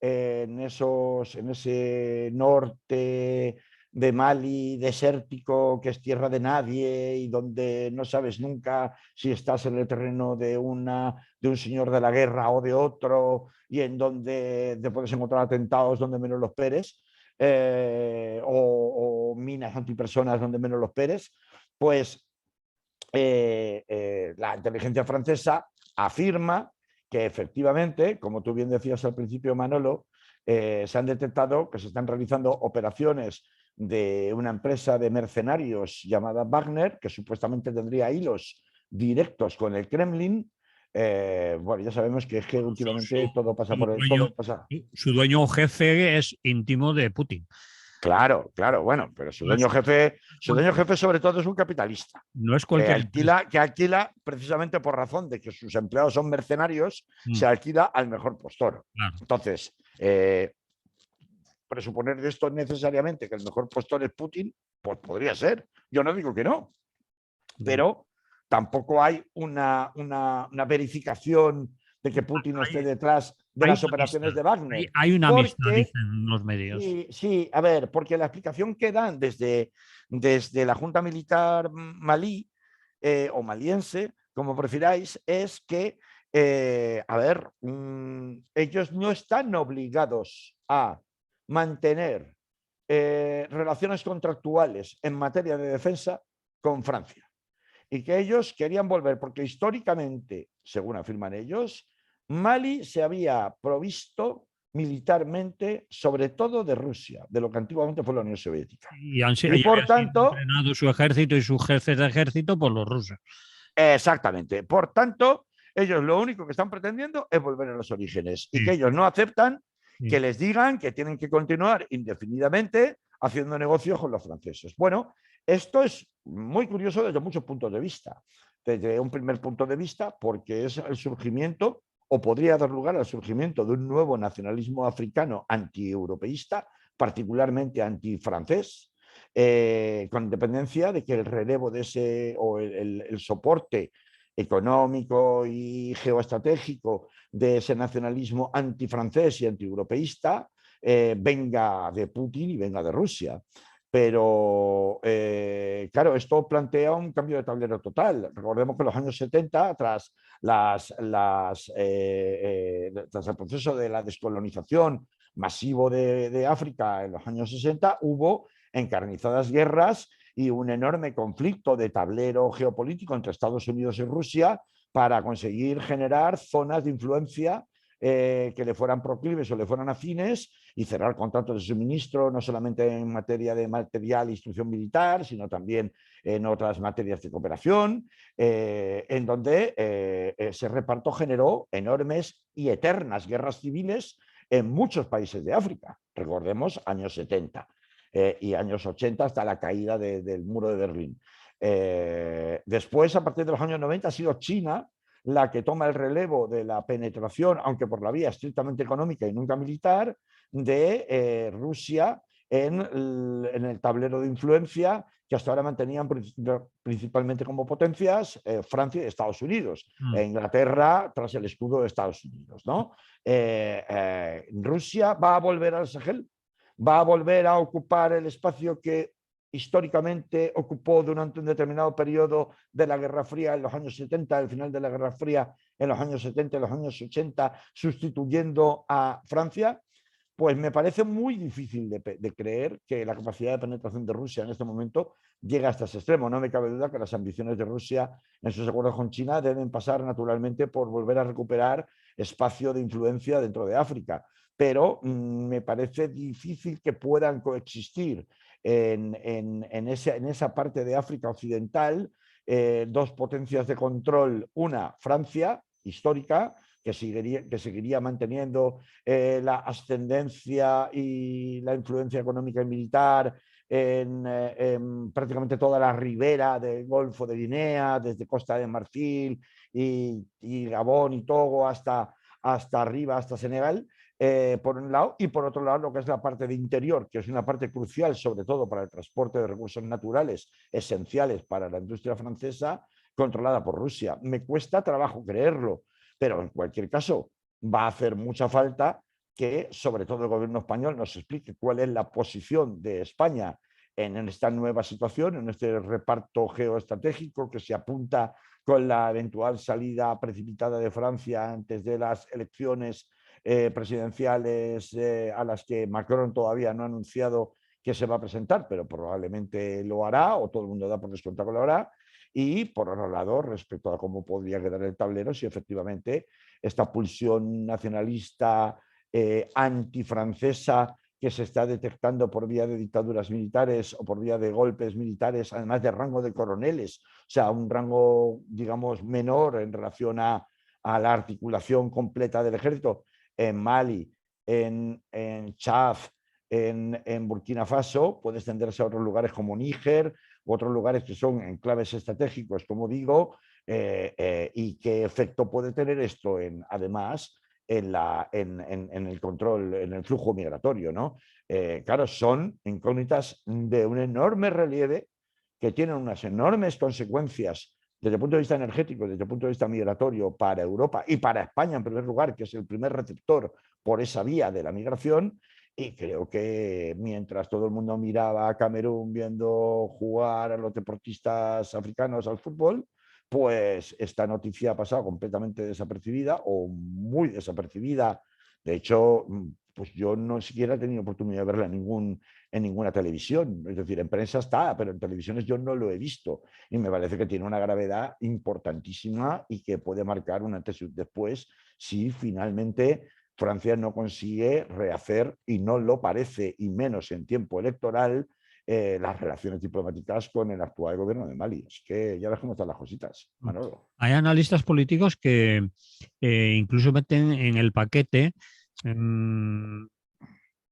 B: en ese norte de Mali desértico que es tierra de nadie y donde no sabes nunca si estás en el terreno de un señor de la guerra o de otro, y en donde te puedes encontrar atentados donde menos los esperes, o minas antipersonas donde menos los esperes, pues la inteligencia francesa afirma que efectivamente, como tú bien decías al principio, Manolo, se han detectado que se están realizando operaciones de una empresa de mercenarios llamada Wagner, que supuestamente tendría hilos directos con el Kremlin. Bueno, ya sabemos que es que últimamente todo pasa por el... Todo pasa.
A: Su dueño jefe es íntimo de Putin.
B: Claro, claro, bueno, pero su dueño jefe sobre todo es un capitalista.
A: No es cualquier
B: Que alquila precisamente por razón de que sus empleados son mercenarios, se alquila al mejor postor.
A: Claro.
B: Entonces, presuponer de esto necesariamente que el mejor postor es Putin, pues podría ser. Yo no digo que no, pero tampoco hay una verificación de que Putin esté detrás de las operaciones de Wagner.
A: Hay una amistad, dicen los medios.
B: Sí, a ver, porque la explicación que dan desde la Junta Militar malí o maliense, como prefiráis, es que, a ver, ellos no están obligados a mantener relaciones contractuales en materia de defensa con Francia, y que ellos querían volver porque históricamente, según afirman ellos, Mali se había provisto militarmente, sobre todo de Rusia, de lo que antiguamente fue la Unión Soviética.
A: Y
B: por tanto,
A: entrenado su ejército y sus jefes de ejército por los rusos.
B: Exactamente. Por tanto, ellos lo único que están pretendiendo es volver a los orígenes, y que ellos no aceptan que les digan que tienen que continuar indefinidamente haciendo negocios con los franceses. Bueno, esto es muy curioso desde muchos puntos de vista. Desde un primer punto de vista, porque es el surgimiento, o podría dar lugar al surgimiento, de un nuevo nacionalismo africano antieuropeísta, particularmente antifrancés, con independencia de que el relevo de ese, o el soporte económico y geoestratégico de ese nacionalismo antifrancés y antieuropeísta venga de Putin y venga de Rusia. Pero, claro, esto plantea un cambio de tablero total. Recordemos que en los años 70, tras el proceso de la descolonización masivo de África en los años 60, hubo encarnizadas guerras y un enorme conflicto de tablero geopolítico entre Estados Unidos y Rusia para conseguir generar zonas de influencia que le fueran proclives o le fueran afines y cerrar contratos de suministro, no solamente en materia de material e instrucción militar, sino también en otras materias de cooperación, en donde ese reparto generó enormes y eternas guerras civiles en muchos países de África. Recordemos años 70 y años 80 hasta la caída del muro de Berlín. Después, a partir de los años 90, ha sido China la que toma el relevo de la penetración, aunque por la vía estrictamente económica y nunca militar, de Rusia en el tablero de influencia que hasta ahora mantenían principalmente como potencias Francia y Estados Unidos, e Inglaterra tras el escudo de Estados Unidos, ¿no? Rusia va a volver al Sahel, va a volver a ocupar el espacio que históricamente ocupó durante un determinado periodo de la Guerra Fría en los años 70, el final de la Guerra Fría en los años 70 y los años 80, sustituyendo a Francia. Pues me parece muy difícil de creer que la capacidad de penetración de Rusia en este momento llega hasta ese extremo. No me cabe duda que las ambiciones de Rusia en sus acuerdos con China deben pasar naturalmente por volver a recuperar espacio de influencia dentro de África. Pero me parece difícil que puedan coexistir en esa parte de África occidental dos potencias de control, una Francia histórica, que seguiría manteniendo la ascendencia y la influencia económica y militar en prácticamente toda la ribera del Golfo de Guinea, desde Costa de Marfil y Gabón y Togo hasta arriba, hasta Senegal, por un lado, y por otro lado lo que es la parte de interior, que es una parte crucial sobre todo para el transporte de recursos naturales esenciales para la industria francesa, controlada por Rusia. Me cuesta trabajo creerlo, pero en cualquier caso va a hacer mucha falta que sobre todo el gobierno español nos explique cuál es la posición de España en esta nueva situación, en este reparto geoestratégico que se apunta con la eventual salida precipitada de Francia antes de las elecciones presidenciales a las que Macron todavía no ha anunciado que se va a presentar, pero probablemente lo hará, o todo el mundo da por descontado que lo hará. Y por otro lado, respecto a cómo podría quedar el tablero, si efectivamente esta pulsión nacionalista antifrancesa que se está detectando por vía de dictaduras militares o por vía de golpes militares, además de rango de coroneles, o sea, un rango, digamos, menor en relación a la articulación completa del ejército en Mali, en Chad, en Burkina Faso, puede extenderse a otros lugares como Níger, u otros lugares que son enclaves estratégicos, como digo, y qué efecto puede tener esto además en el control, en el flujo migratorio, ¿no? Claro, son incógnitas de un enorme relieve que tienen unas enormes consecuencias desde el punto de vista energético, desde el punto de vista migratorio para Europa y para España en primer lugar, que es el primer receptor por esa vía de la migración. Y creo que mientras todo el mundo miraba a Camerún viendo jugar a los deportistas africanos al fútbol, pues esta noticia ha pasado completamente desapercibida o muy desapercibida. De hecho, pues yo no siquiera he tenido oportunidad de verla en ninguna televisión. Es decir, en prensa está, pero en televisiones yo no lo he visto. Y me parece que tiene una gravedad importantísima y que puede marcar un antes y un después si finalmente Francia no consigue rehacer, y no lo parece, y menos en tiempo electoral, las relaciones diplomáticas con el actual gobierno de Mali. Es que ya ves cómo están las cositas, Manolo.
A: Hay analistas políticos que incluso meten en el paquete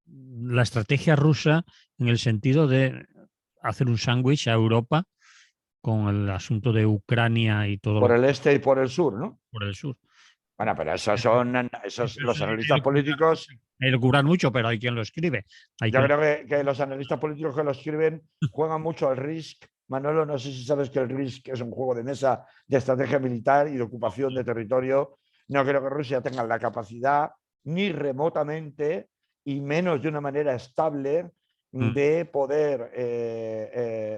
A: la estrategia rusa en el sentido de hacer un sándwich a Europa con el asunto de Ucrania y todo
B: Por
A: lo
B: el este y por el sur, ¿no?
A: por el sur.
B: Bueno, pero
A: Eso
B: los analistas políticos
A: elucubrar mucho, pero hay quien lo escribe. Hay
B: Yo
A: quien...
B: creo que los analistas políticos que lo escriben juegan mucho al Risk. Manolo, no sé si sabes que el Risk es un juego de mesa de estrategia militar y de ocupación de territorio. No creo que Rusia tenga la capacidad, ni remotamente, y menos de una manera estable,
A: Mm,
B: de poder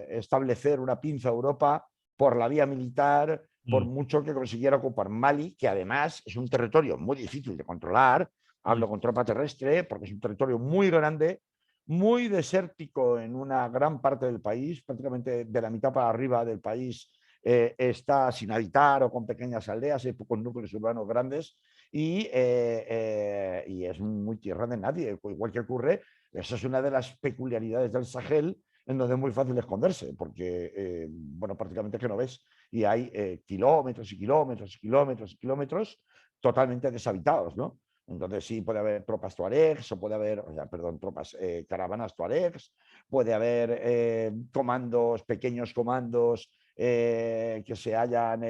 B: establecer una pinza a Europa por la vía militar, por
A: mm,
B: mucho que consiguiera ocupar Mali, que además es un territorio muy difícil de controlar.
A: mm.
B: Hablo con tropa terrestre, porque es un territorio muy grande, muy desértico en una gran parte del país, prácticamente de la mitad para arriba del país está sin habitar o con pequeñas aldeas, hay pocos núcleos urbanos grandes y es muy tierra de nadie, igual que ocurre. Esa es una de las peculiaridades del Sahel, en donde es muy fácil esconderse, porque, bueno, prácticamente que no ves, y hay kilómetros y kilómetros y kilómetros y kilómetros totalmente deshabitados, ¿no? Entonces sí puede haber tropas tuaregs, o puede haber, o sea, perdón, tropas, caravanas tuaregs, puede haber comandos, pequeños comandos que se hayan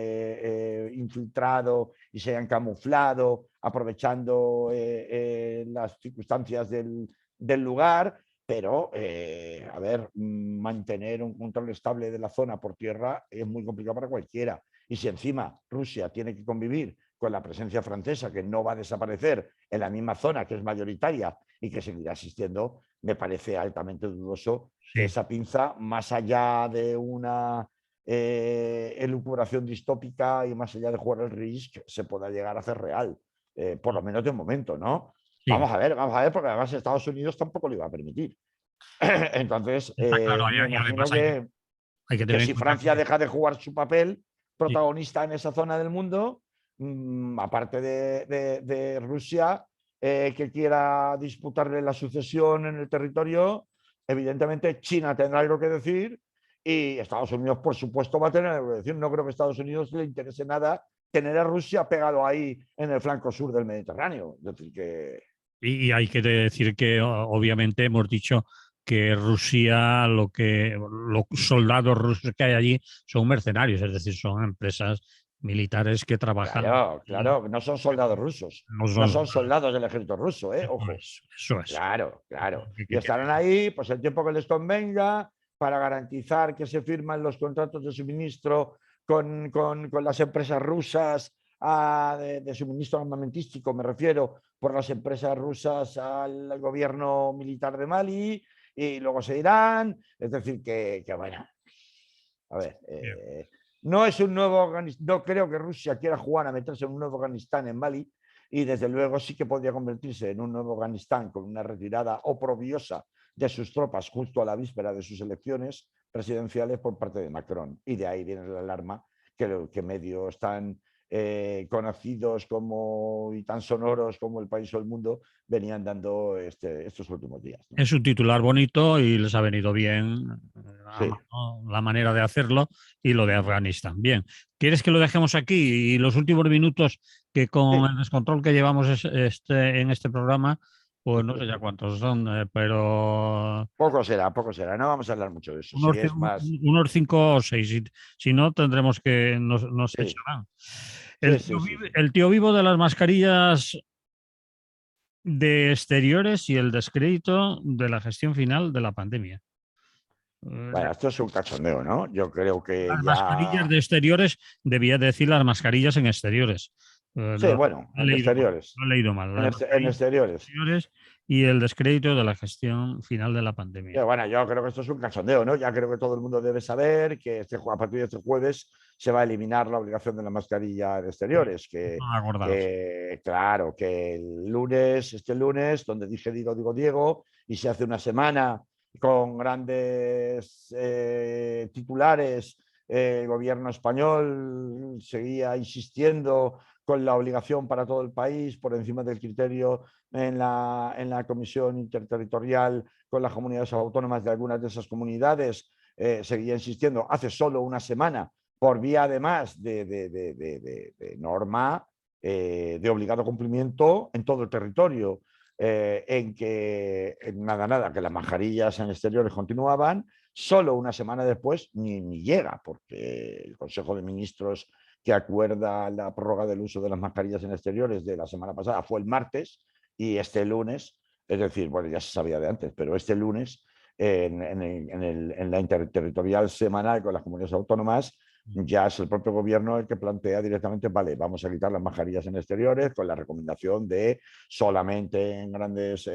B: infiltrado y se hayan camuflado, aprovechando las circunstancias del lugar, pero, a ver, mantener un control estable de la zona por tierra es muy complicado para cualquiera. Y si encima Rusia tiene que convivir con la presencia francesa, que no va a desaparecer en la misma zona, que es mayoritaria y que seguirá existiendo, me parece altamente dudoso que
A: Sí.
B: esa pinza, más allá de una elucubración distópica y más allá de jugar el Risk, se pueda llegar a hacer real, por lo menos de momento, ¿no?
A: Sí,
B: Vamos a ver, porque además Estados Unidos tampoco lo iba a permitir. Entonces,
A: está claro.
B: me
A: Y
B: imagino
A: además hay que
B: que
A: tener en
B: si
A: cuenta
B: Francia
A: que
B: deja de jugar su papel
A: sí,
B: protagonista en esa zona del mundo, aparte de Rusia, que quiera disputarle la sucesión en el territorio, evidentemente China tendrá algo que decir y Estados Unidos, por supuesto, va a tener algo que decir. No creo que a Estados Unidos le interese nada tener a Rusia pegado ahí en el flanco sur del Mediterráneo. Es decir, que
A: y hay que decir que obviamente hemos dicho que Rusia, los soldados rusos que hay allí son mercenarios, es decir, son empresas militares que trabajan
B: claro,
A: y
B: claro, no son soldados rusos,
A: no
B: no
A: son
B: son
A: soldados.
B: soldados del ejército ruso,
A: Eso
B: ojo.
A: es, eso es.
B: Claro, claro. Y
A: Que
B: estarán ahí pues el tiempo que les convenga para garantizar que se firman los contratos de suministro con las empresas rusas de suministro armamentístico, me refiero, por las empresas rusas al gobierno militar de Mali y luego se irán. Es decir, que bueno, a ver, no es un nuevo Afganistán, no creo que Rusia quiera jugar a meterse en un nuevo Afganistán en Mali y desde luego sí que podría convertirse en un nuevo Afganistán con una retirada oprobiosa de sus tropas justo a la víspera de sus elecciones presidenciales por parte de Macron. Y de ahí viene la alarma que medios tan conocidos como, y tan sonoros como El País o El Mundo venían dando estos últimos días, ¿no?
A: es un titular bonito y les ha venido bien a
B: Sí.
A: mano la manera de hacerlo y lo de Afganistán. Bien, ¿quieres que lo dejemos aquí? Y los últimos minutos que con
B: Sí.
A: el descontrol que llevamos en este programa, pues no sé ya cuántos son, pero
B: Poco será, no vamos a hablar mucho de eso.
A: unos,
B: Si es más,
A: unos cinco o seis. Si no, tendremos que nos
B: sí,
A: echarán.
B: sí, sí, sí, sí.
A: El tío vivo de las mascarillas de exteriores y el descrédito de la gestión final de la pandemia.
B: Bueno, esto es un cachondeo, ¿no? Yo creo que
A: Las mascarillas
B: ya.
A: de exteriores, debía decir las mascarillas en exteriores.
B: Sí, bueno,
A: Lo he
B: en
A: leído mal.
B: exteriores.
A: Lo he leído mal. Las
B: En
A: mascarillas de
B: exteriores.
A: exteriores y el descrédito de la gestión final de la
B: Pero
A: pandemia.
B: bueno, yo creo que esto es un cachondeo, ¿no? Ya creo que todo el mundo debe saber que a partir de este jueves se va a eliminar la obligación de la mascarilla de exteriores.
A: No acordados.
B: Claro, que el lunes, este lunes, donde dije digo Diego, y se hace una semana con grandes titulares, el gobierno español seguía insistiendo con la obligación para todo el país por encima del criterio en la Comisión Interterritorial con las comunidades autónomas de algunas de esas comunidades, seguía insistiendo hace solo una semana por vía además de norma de obligado cumplimiento en todo el territorio, en que nada, que las mascarillas en exteriores continuaban, solo una semana después ni llega, porque el Consejo de Ministros que acuerda la prórroga del uso de las mascarillas en exteriores de la semana pasada fue el martes y este lunes Es decir, bueno, ya se sabía de antes, pero este lunes, en la interterritorial semanal con las comunidades autónomas, ya es el propio gobierno el que plantea directamente, vale, vamos a quitar las mascarillas en exteriores con la recomendación de solamente en grandes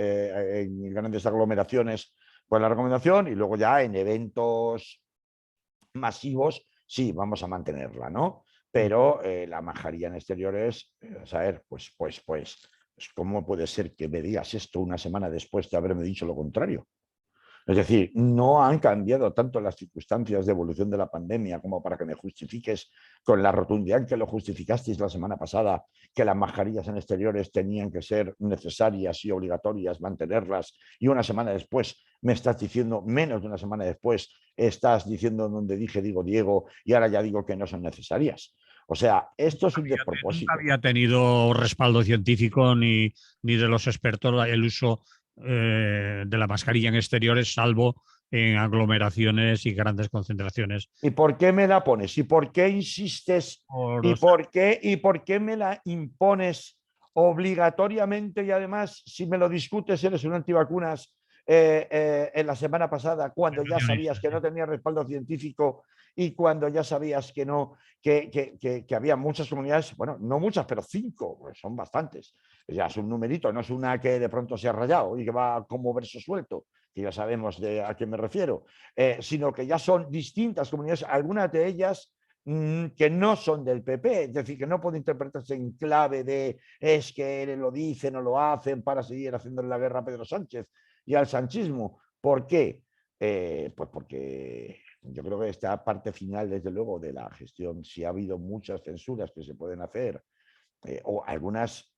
B: aglomeraciones con la recomendación, y luego ya en eventos masivos sí, vamos a mantenerla, ¿no? Pero la mascarilla en exteriores, a ver, pues, ¿cómo puede ser que me digas esto una semana después de haberme dicho lo contrario? Es decir, no han cambiado tanto las circunstancias de evolución de la pandemia como para que me justifiques con la rotundidad en que lo justificasteis la semana pasada, que las mascarillas en exteriores tenían que ser necesarias y obligatorias mantenerlas, y una semana después me estás diciendo, menos de una semana después, estás diciendo donde dije, digo Diego, y ahora ya digo que no son necesarias. O sea, esto es un
A: Nunca
B: despropósito.
A: había tenido respaldo científico ni de los expertos el uso de la mascarilla en exteriores, salvo en aglomeraciones y grandes concentraciones.
B: ¿Y por qué me la pones? ¿Y por qué insistes?
A: Por, o sea,
B: ¿Y por qué me la impones obligatoriamente? Y además, si me lo discutes, eres un antivacunas en la semana pasada, cuando ya sabías que
A: sí.
B: no tenía respaldo científico y cuando ya sabías que no, que había muchas comunidades, bueno, no muchas, pero 5, pues son bastantes. Ya es un numerito, no es una que de pronto se ha rayado y que va como verso suelto, que ya sabemos a qué me refiero. Sino que ya son distintas comunidades, algunas de ellas que no son del PP, es decir, que no puede interpretarse en clave de es que lo dicen o lo hacen para seguir haciéndole la guerra a Pedro Sánchez y al sanchismo. ¿Por qué? Pues porque yo creo que esta parte final, desde luego, de la gestión, si ha habido muchas censuras que se pueden hacer, o algunas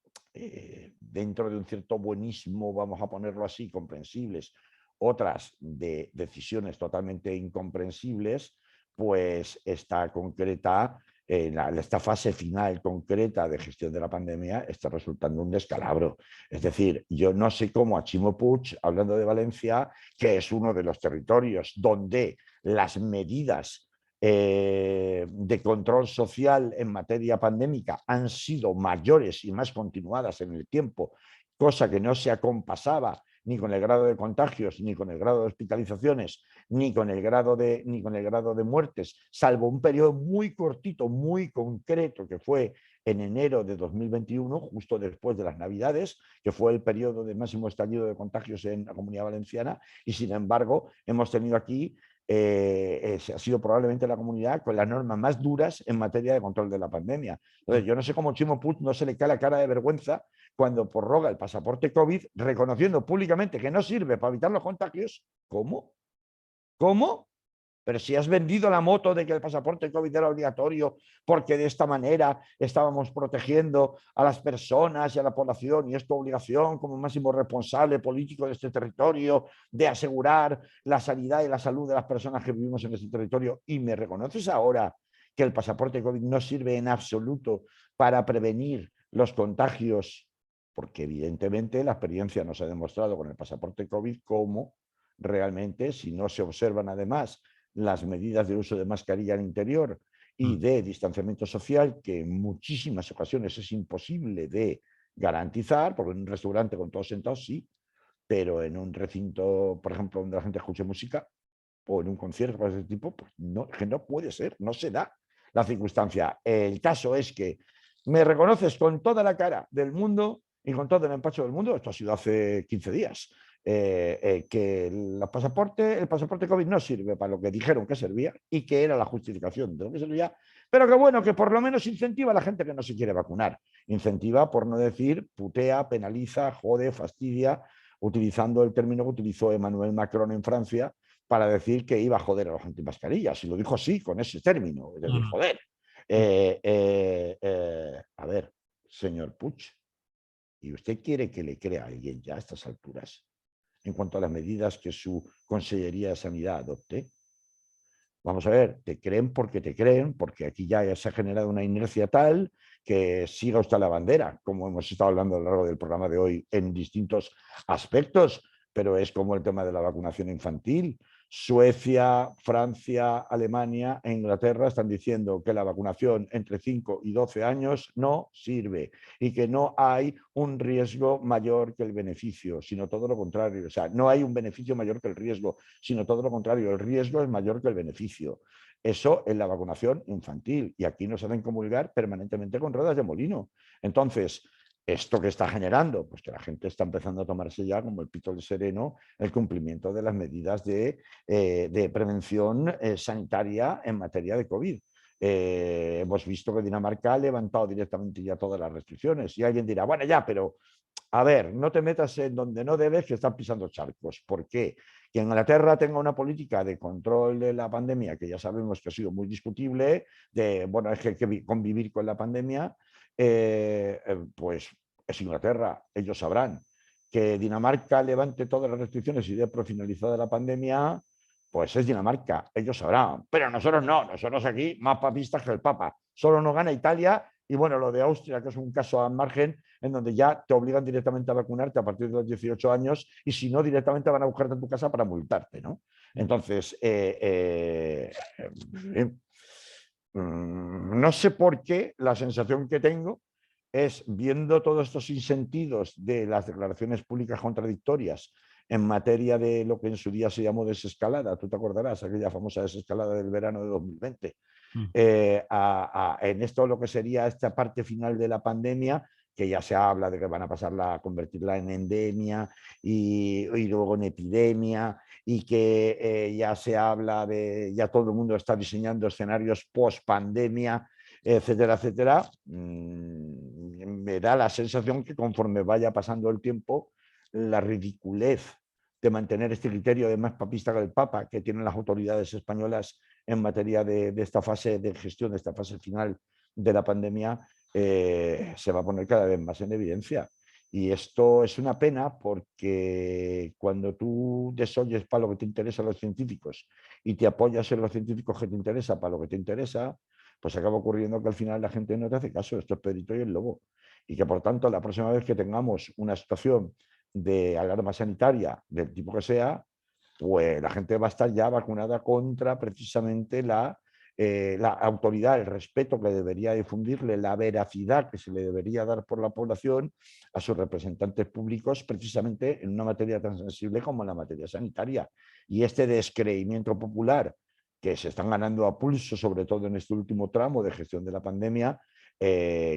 B: dentro de un cierto buenismo, vamos a ponerlo así, comprensibles, otras de decisiones totalmente incomprensibles, pues esta concreta, esta fase final concreta de gestión de la pandemia está resultando un descalabro. Es decir, yo no sé cómo a Chimo Puig, hablando de Valencia, que es uno de los territorios donde las medidas de control social en materia pandémica han sido mayores y más continuadas en el tiempo, cosa que no se acompasaba ni con el grado de contagios, ni con el grado de hospitalizaciones, ni con el grado de muertes, salvo un periodo muy cortito, muy concreto, que fue en enero de 2021, justo después de las Navidades, que fue el periodo de máximo estallido de contagios en la Comunidad Valenciana, y sin embargo hemos tenido aquí ha sido probablemente la comunidad con las normas más duras en materia de control de la pandemia. Entonces, yo no sé cómo Chimo Puig no se le cae la cara de vergüenza cuando prorroga el pasaporte COVID, reconociendo públicamente que no sirve para evitar los contagios. ¿Cómo? ¿Cómo? Pero si has vendido la moto de que el pasaporte COVID era obligatorio porque de esta manera estábamos protegiendo a las personas y a la población, y es tu obligación como máximo responsable político de este territorio de asegurar la sanidad y la salud de las personas que vivimos en este territorio, y me reconoces ahora que el pasaporte COVID no sirve en absoluto para prevenir los contagios, porque evidentemente la experiencia nos ha demostrado con el pasaporte COVID cómo realmente, si no se observan además las medidas de uso de mascarilla al interior y de distanciamiento social, que en muchísimas ocasiones es imposible de garantizar, porque en un restaurante con todos sentados sí, pero en un recinto, por ejemplo, donde la gente escuche música, o en un concierto de ese tipo, pues no, que no puede ser, no se da la circunstancia. El caso es que me reconoces con toda la cara del mundo y con todo el empacho del mundo, esto ha sido hace 15 días, que el pasaporte COVID no sirve para lo que dijeron que servía y que era la justificación de lo que servía, pero que bueno, que por lo menos incentiva a la gente que no se quiere vacunar. Incentiva, por no decir, putea, penaliza, jode, fastidia, utilizando el término que utilizó Emmanuel Macron en Francia para decir que iba a joder a los antimascarillas. Y lo dijo así, con ese término, es decir, joder. A ver, señor Puig, ¿y usted quiere que le crea a alguien ya a estas alturas en cuanto a las medidas que su Consellería de Sanidad adopte? Vamos a ver, te creen, porque aquí ya se ha generado una inercia tal que siga usted la bandera, como hemos estado hablando a lo largo del programa de hoy en distintos aspectos, pero es como el tema de la vacunación infantil. Suecia, Francia, Alemania e Inglaterra están diciendo que la vacunación entre 5 y 12 años no sirve y que no hay un riesgo mayor que el beneficio, sino todo lo contrario. O sea, no hay un beneficio mayor que el riesgo, sino todo lo contrario. El riesgo es mayor que el beneficio. Eso en la vacunación infantil. Y aquí nos hacen comulgar permanentemente con ruedas de molino. Entonces, ¿esto que está generando? Pues que la gente está empezando a tomarse ya como el pito del sereno el cumplimiento de las medidas de prevención sanitaria en materia de COVID. Hemos visto que Dinamarca ha levantado directamente ya todas las restricciones y alguien dirá, bueno, ya, pero a ver, no te metas en donde no debes, que están pisando charcos. ¿Por qué? Que Inglaterra tenga una política de control de la pandemia, que ya sabemos que ha sido muy discutible, de, bueno, es que hay que convivir con la pandemia, pues es Inglaterra, ellos sabrán. Que Dinamarca levante todas las restricciones y dé por finalizada la pandemia, pues es Dinamarca, ellos sabrán. Pero nosotros no, nosotros aquí más papistas que el Papa. Solo nos gana Italia y bueno, lo de Austria, que es un caso al margen, en donde ya te obligan directamente a vacunarte a partir de los 18 años y si no, directamente van a buscarte en tu casa para multarte, ¿no? Entonces, no sé por qué la sensación que tengo es, viendo todos estos insentidos de las declaraciones públicas contradictorias en materia de lo que en su día se llamó desescalada, tú te acordarás, aquella famosa desescalada del verano de 2020, en esto lo que sería esta parte final de la pandemia, que ya se habla de que van a pasarla a convertirla en endemia y luego en epidemia, y que ya se habla de, ya todo el mundo está diseñando escenarios post pandemia, etcétera, etcétera. Me da la sensación que conforme vaya pasando el tiempo, la ridiculez de mantener este criterio de más papista que el Papa que tienen las autoridades españolas en materia de esta fase de gestión, de esta fase final de la pandemia, se va a poner cada vez más en evidencia. Y esto es una pena porque cuando tú desoyes para lo que te interesa a los científicos y te apoyas en los científicos que te interesa para lo que te interesa, pues acaba ocurriendo que al final la gente no te hace caso. Esto es Pedrito y el Lobo. Y que por tanto la próxima vez que tengamos una situación de alarma sanitaria del tipo que sea, pues la gente va a estar ya vacunada contra precisamente la autoridad, el respeto que debería difundirle, la veracidad que se le debería dar por la población a sus representantes públicos, precisamente en una materia tan sensible como la materia sanitaria. Y este descreimiento popular que se están ganando a pulso, sobre todo en este último tramo de gestión de la pandemia,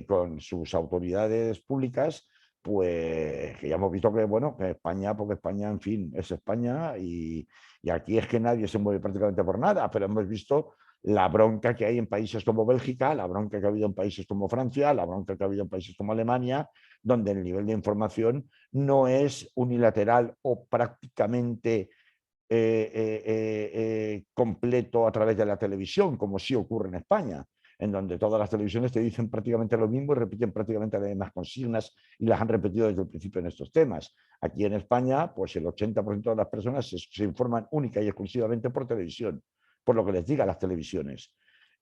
B: con sus autoridades públicas, pues que ya hemos visto que, bueno, que España, porque España, en fin, es España y aquí es que nadie se mueve prácticamente por nada, pero hemos visto la bronca que hay en países como Bélgica, la bronca que ha habido en países como Francia, la bronca que ha habido en países como Alemania, donde el nivel de información no es unilateral o prácticamente completo a través de la televisión, como sí ocurre en España, en donde todas las televisiones te dicen prácticamente lo mismo y repiten prácticamente las mismas consignas y las han repetido desde el principio en estos temas. Aquí en España, pues el 80% de las personas se informan única y exclusivamente por televisión, por lo que les diga las televisiones.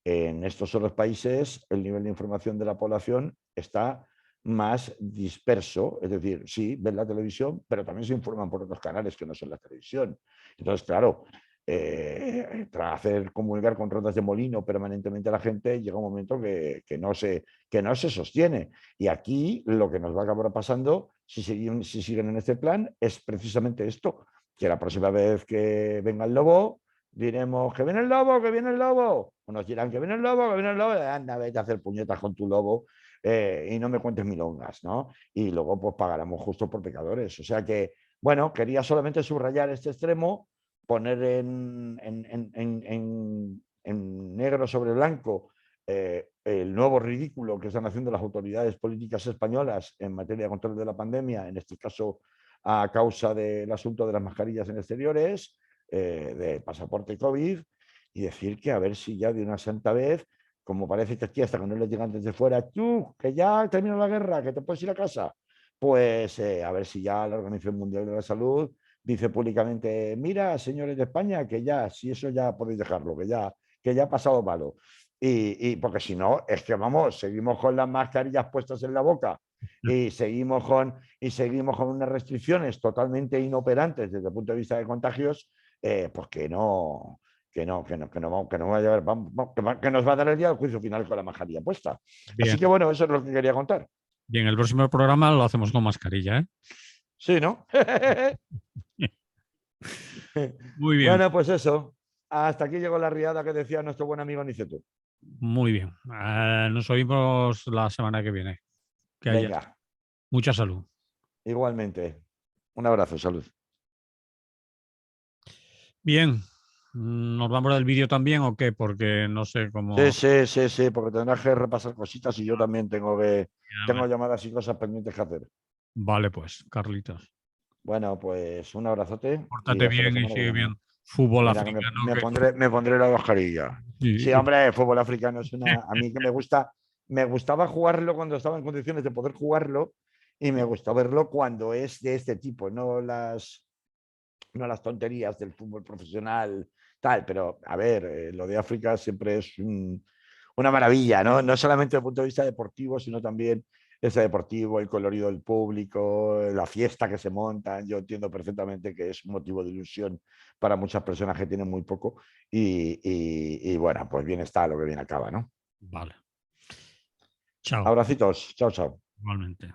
B: En estos otros países, el nivel de información de la población está más disperso, es decir, sí, ven la televisión, pero también se informan por otros canales que no son la televisión. Entonces, claro, tras hacer comulgar con rondas de molino permanentemente a la gente, llega un momento que no se sostiene. Y aquí lo que nos va a acabar pasando, si siguen en este plan, es precisamente esto, que la próxima vez que venga el lobo, diremos que viene el lobo, que viene el lobo. O nos dirán que viene el lobo, que viene el lobo. Anda, vete a hacer puñetas con tu lobo y no me cuentes milongas, ¿no? Y luego pues pagaremos justo por pecadores. O sea que, bueno, quería solamente subrayar este extremo, poner en negro sobre blanco el nuevo ridículo que están haciendo las autoridades políticas españolas en materia de control de la pandemia, en este caso a causa del asunto de las mascarillas en exteriores, del pasaporte COVID, y decir que a ver si ya de una santa vez, como parece que aquí hasta que no les llegan desde fuera, tú, que ya terminó la guerra, que te puedes ir a casa, pues a ver si ya la Organización Mundial de la Salud dice públicamente, mira, señores de España, que ya, si eso ya podéis dejarlo, que ya ha pasado malo. Y porque si no, es que vamos, seguimos con las mascarillas puestas en la boca y seguimos con unas restricciones totalmente inoperantes desde el punto de vista de contagios, pues que no va a llevar, que nos va a dar el día del juicio final con la mascarilla puesta. Así
A: Bien,
B: que bueno, eso es lo que quería contar.
A: bien, el próximo programa lo hacemos con mascarilla, ¿eh?
B: Sí, ¿no?
A: Muy bien,
B: Bueno, pues eso. Hasta aquí llegó la riada que decía nuestro buen amigo Niceto.
A: muy bien. Nos oímos la semana que viene. Que haya
B: Venga,
A: mucha salud.
B: igualmente. Un abrazo, salud.
A: Bien, ¿nos vamos del vídeo también o qué? Porque no sé
B: Sí,
A: cómo...
B: sí, sí, sí, porque tendrás que repasar cositas y yo también tengo llamadas y cosas pendientes que hacer.
A: Vale, pues, Carlitos.
B: Bueno, pues un abrazote y
A: Pórtate
B: hasta la
A: bien y
B: semana que
A: sigue
B: viene.
A: bien. Fútbol
B: Mira que
A: africano
B: me
A: que...
B: pondré la mascarilla. Sí,
A: y-
B: hombre, el fútbol africano es a mí que me gustaba jugarlo cuando estaba en condiciones de poder jugarlo y me gusta verlo cuando es de este tipo, no las tonterías del fútbol profesional, tal, pero a ver, lo de África siempre es una maravilla, ¿no? No solamente desde el punto de vista deportivo, sino también ese deportivo, el colorido del público, la fiesta que se montan. Yo entiendo perfectamente que es un motivo de ilusión para muchas personas que tienen muy poco y bueno, pues bien está lo que bien acaba, ¿no?
A: Vale. Chao.
B: Abracitos, chao, chao.
A: Igualmente.